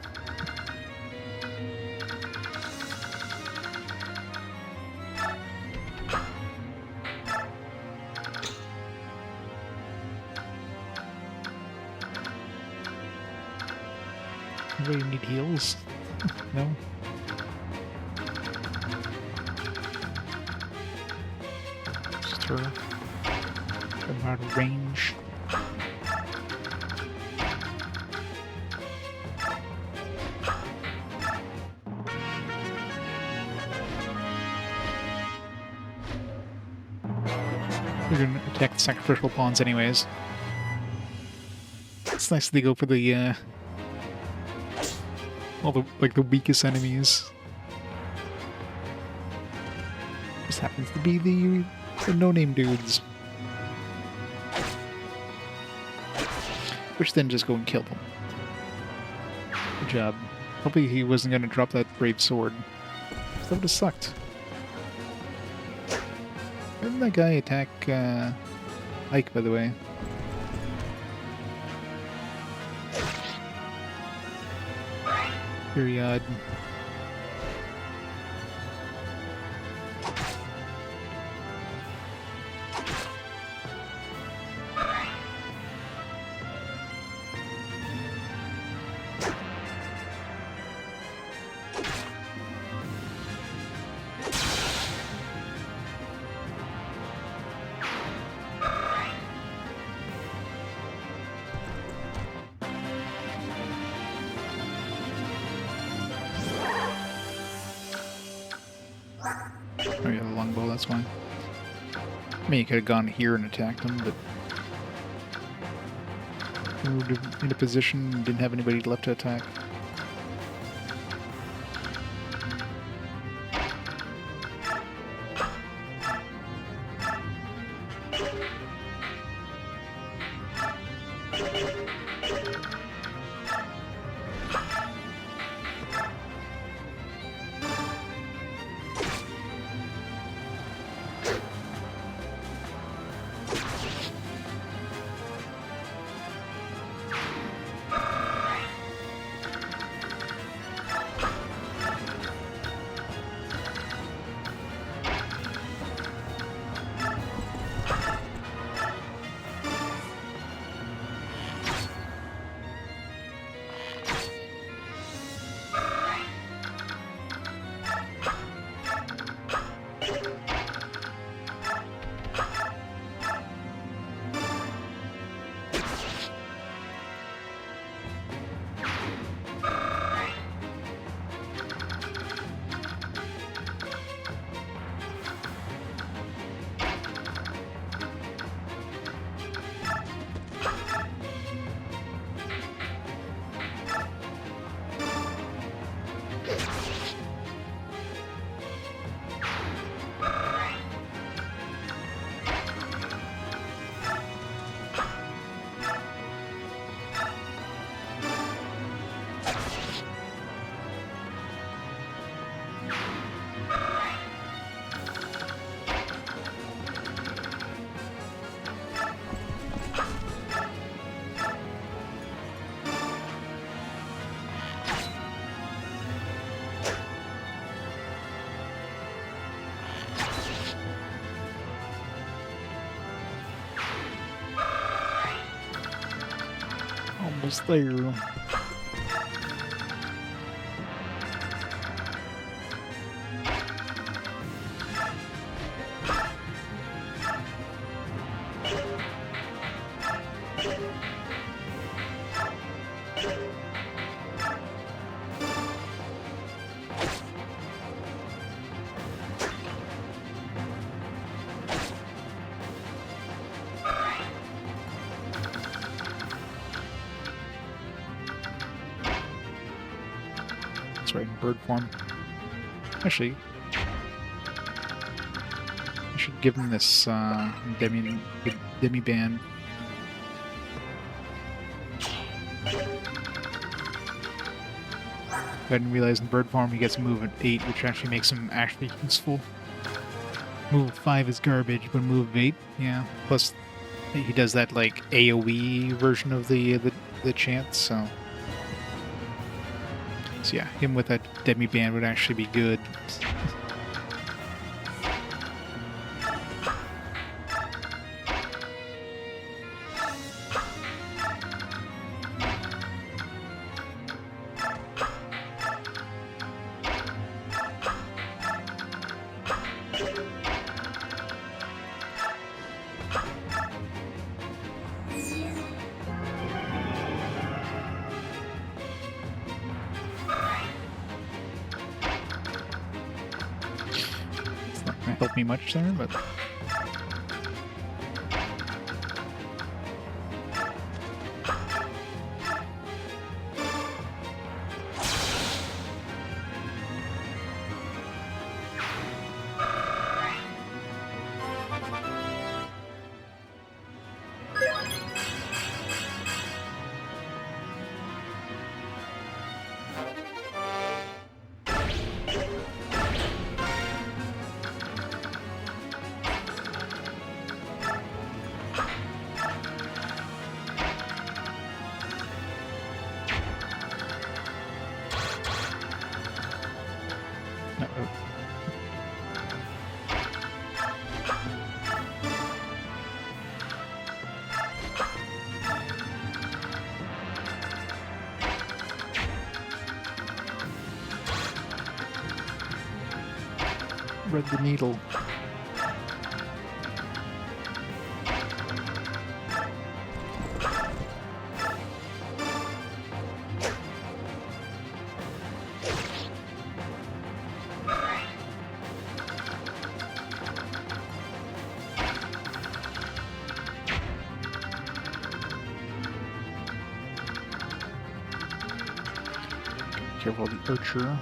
Anybody need heals? No? Just her. I'm out of range. They're gonna attack the sacrificial pawns anyways. It's nice that they go for the all the the weakest enemies. Just happens to be the no-name dudes. Which then just go and kill them. Good job. Hopefully he wasn't gonna drop that brave sword. That would have sucked. Why didn't that guy attack Ike, by the way? Period. Oh yeah, the longbow, that's why. I mean, you could have gone here and attacked him, but we were in a position, didn't have anybody left to attack. Almost there. Right, in bird form. Actually, I should give him this demi band. I didn't realize in bird form he gets move at 8, which actually makes him actually useful. Move at 5 is garbage, but move at 8, yeah. Plus, he does that like AoE version of the chant, so So yeah, him with that demi band would actually be good. It's not going to help me much there, but... Uh-oh. Read the needle. Careful of the archer.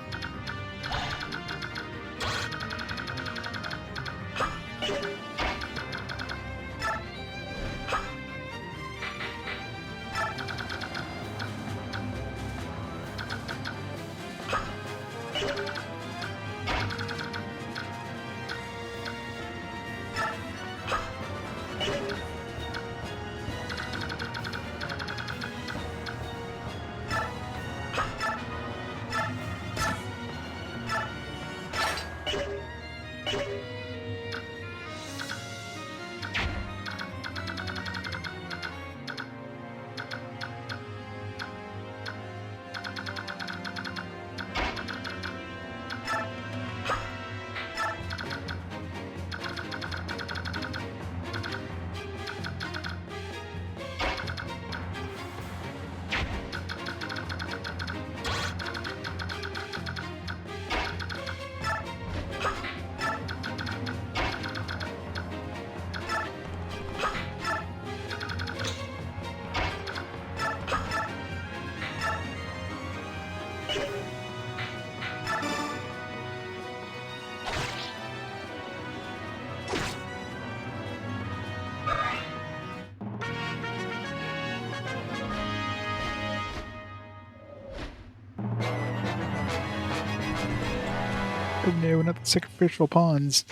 Oh no, not the sacrificial pawns.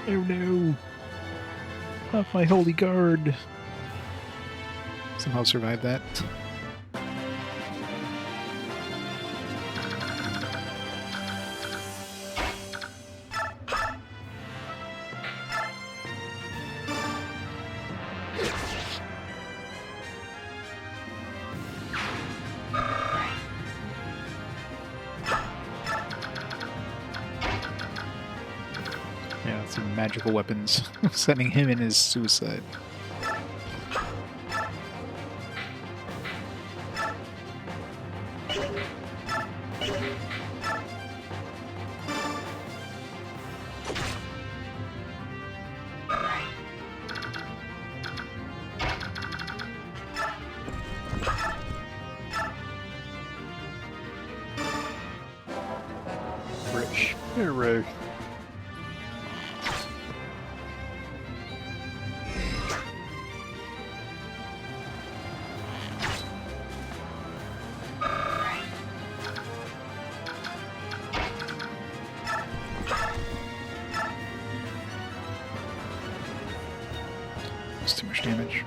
Oh no! Not my holy guard! Somehow survived that. Yeah, some magical weapons. Sending him in is suicide. Rich hero. It's too much damage.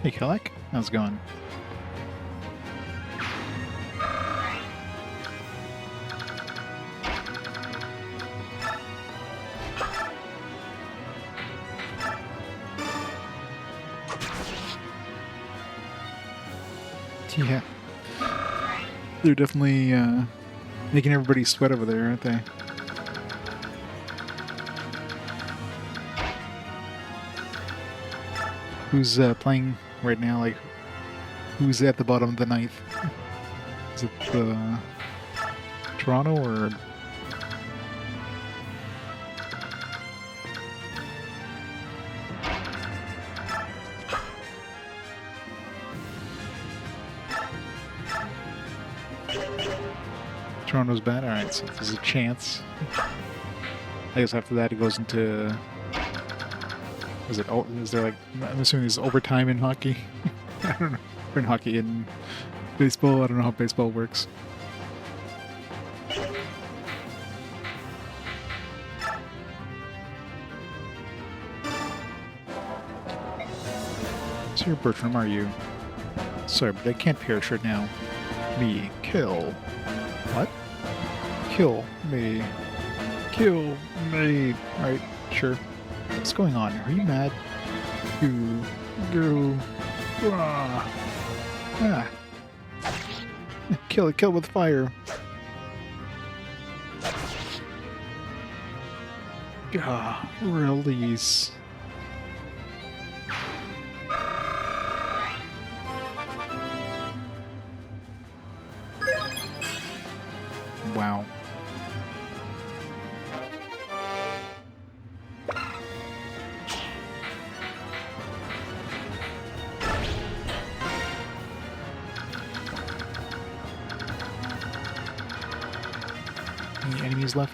Hey, Kelleck, how's it going? Yeah. They're definitely making everybody sweat over there, aren't they? Who's playing right now? Like, who's at the bottom of the ninth? Is it Toronto or? Toronto's bad? Alright, so there's a chance. I guess after that it goes into... Is there like... I'm assuming there's overtime in hockey? I don't know. Or in hockey, in baseball, I don't know how baseball works. So you're Bertram, are you? Sorry, but I can't perish right now. Me. Kill. What? Kill me. Kill me. Alright, sure. What's going on? Are you mad? Go. Ah. Kill it with fire. Release. Wow. Any enemies left?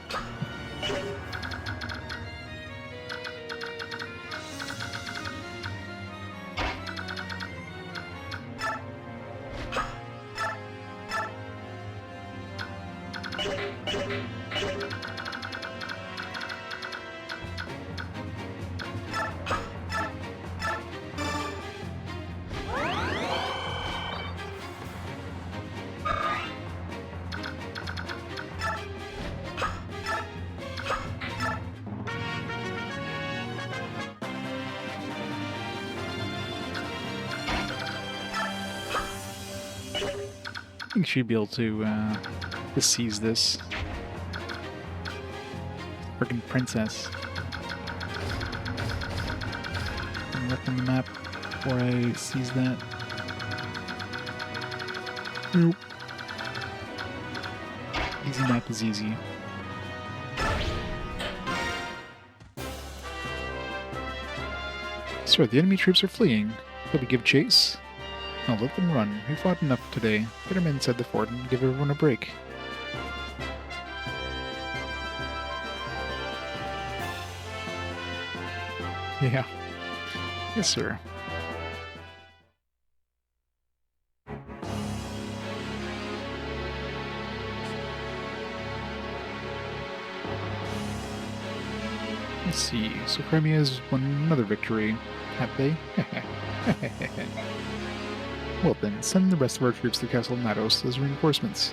I think she'd be able to seize this. Frickin' princess. I'm left on the map before I seize that. Nope. Easy map is easy. Sir, the enemy troops are fleeing. Shall we give chase? I'll let them run. We fought enough today. Get them inside the fort and give everyone a break. Yeah. Yes, sir. Let's see. So Crimea's won another victory. Have they? Well then, send the rest of our troops to Castle Nados as reinforcements.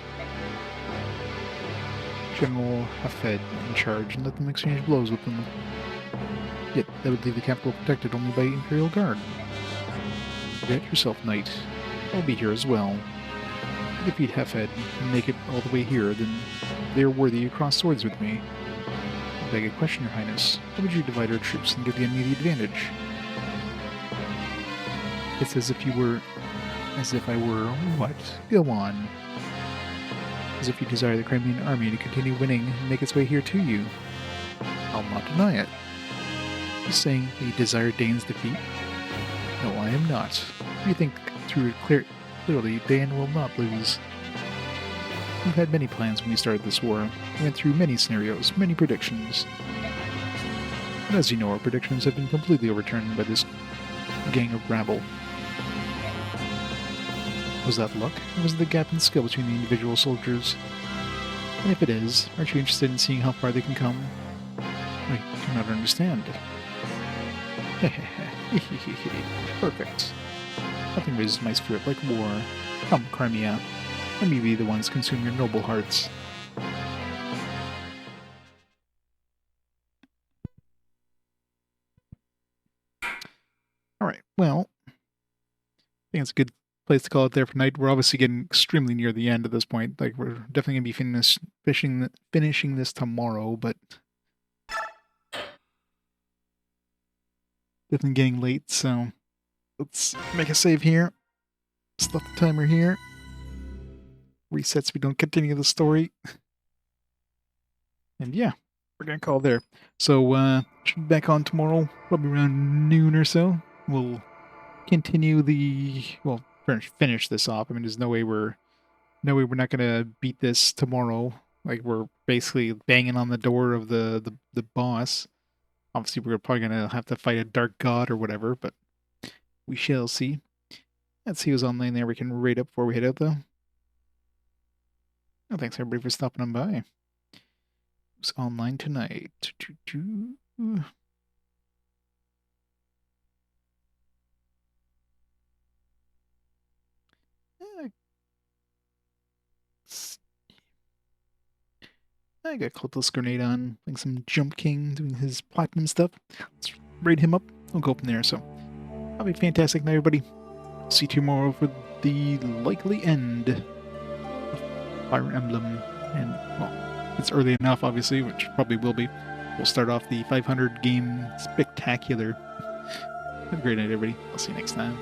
General Hafed in charge, and let them exchange blows with them. Yet, that would leave the capital protected only by Imperial Guard. Forget yourself, knight. I'll be here as well. If I defeat Hafed and make it all the way here, then they are worthy to cross swords with me. I beg a question, Your Highness. How would you divide our troops and give the enemy the advantage? It's as if you were... As if I were... What? Go on. As if you desire the Crimean army to continue winning and make its way here to you. I'll not deny it. You're saying that you desire Daein's defeat? No, I am not. You think through it clearly, Daein will not lose. We've had many plans when we started this war. We went through many scenarios, many predictions. But as you know, our predictions have been completely overturned by this gang of rabble. Was that luck, or was it the gap in skill between the individual soldiers? And if it is, aren't you interested in seeing how far they can come? I do not understand. Perfect. Nothing raises my spirit like war. Come, Crimea. Let me be the ones consume your noble hearts. Alright, well, I think it's a good place to call it there for tonight. We're obviously getting extremely near the end at this point. Like, we're definitely going to be finishing this tomorrow, but definitely getting late, so let's make a save here. Stop the timer here. Reset so we don't continue the story. And yeah, we're going to call it there. So, should be back on tomorrow, probably around noon or so. We'll continue the... Well, finish this off. I mean, there's no way we're not gonna beat this tomorrow. Like, we're basically banging on the door of the boss. Obviously, we're probably gonna have to fight a dark god or whatever, but we shall see. Let's see who's online there we can raid up before we head out, though. Oh, thanks everybody for stopping on by. Who's online tonight? I got Cultist Grenade on, playing some Jump King, doing his platinum stuff. Let's raid him up. We'll go from there. So, have a fantastic night, everybody. See you tomorrow for the likely end of Fire Emblem. And, well, it's early enough, obviously, which probably will be. We'll start off the 500 game spectacular. Have a great night, everybody. I'll see you next time.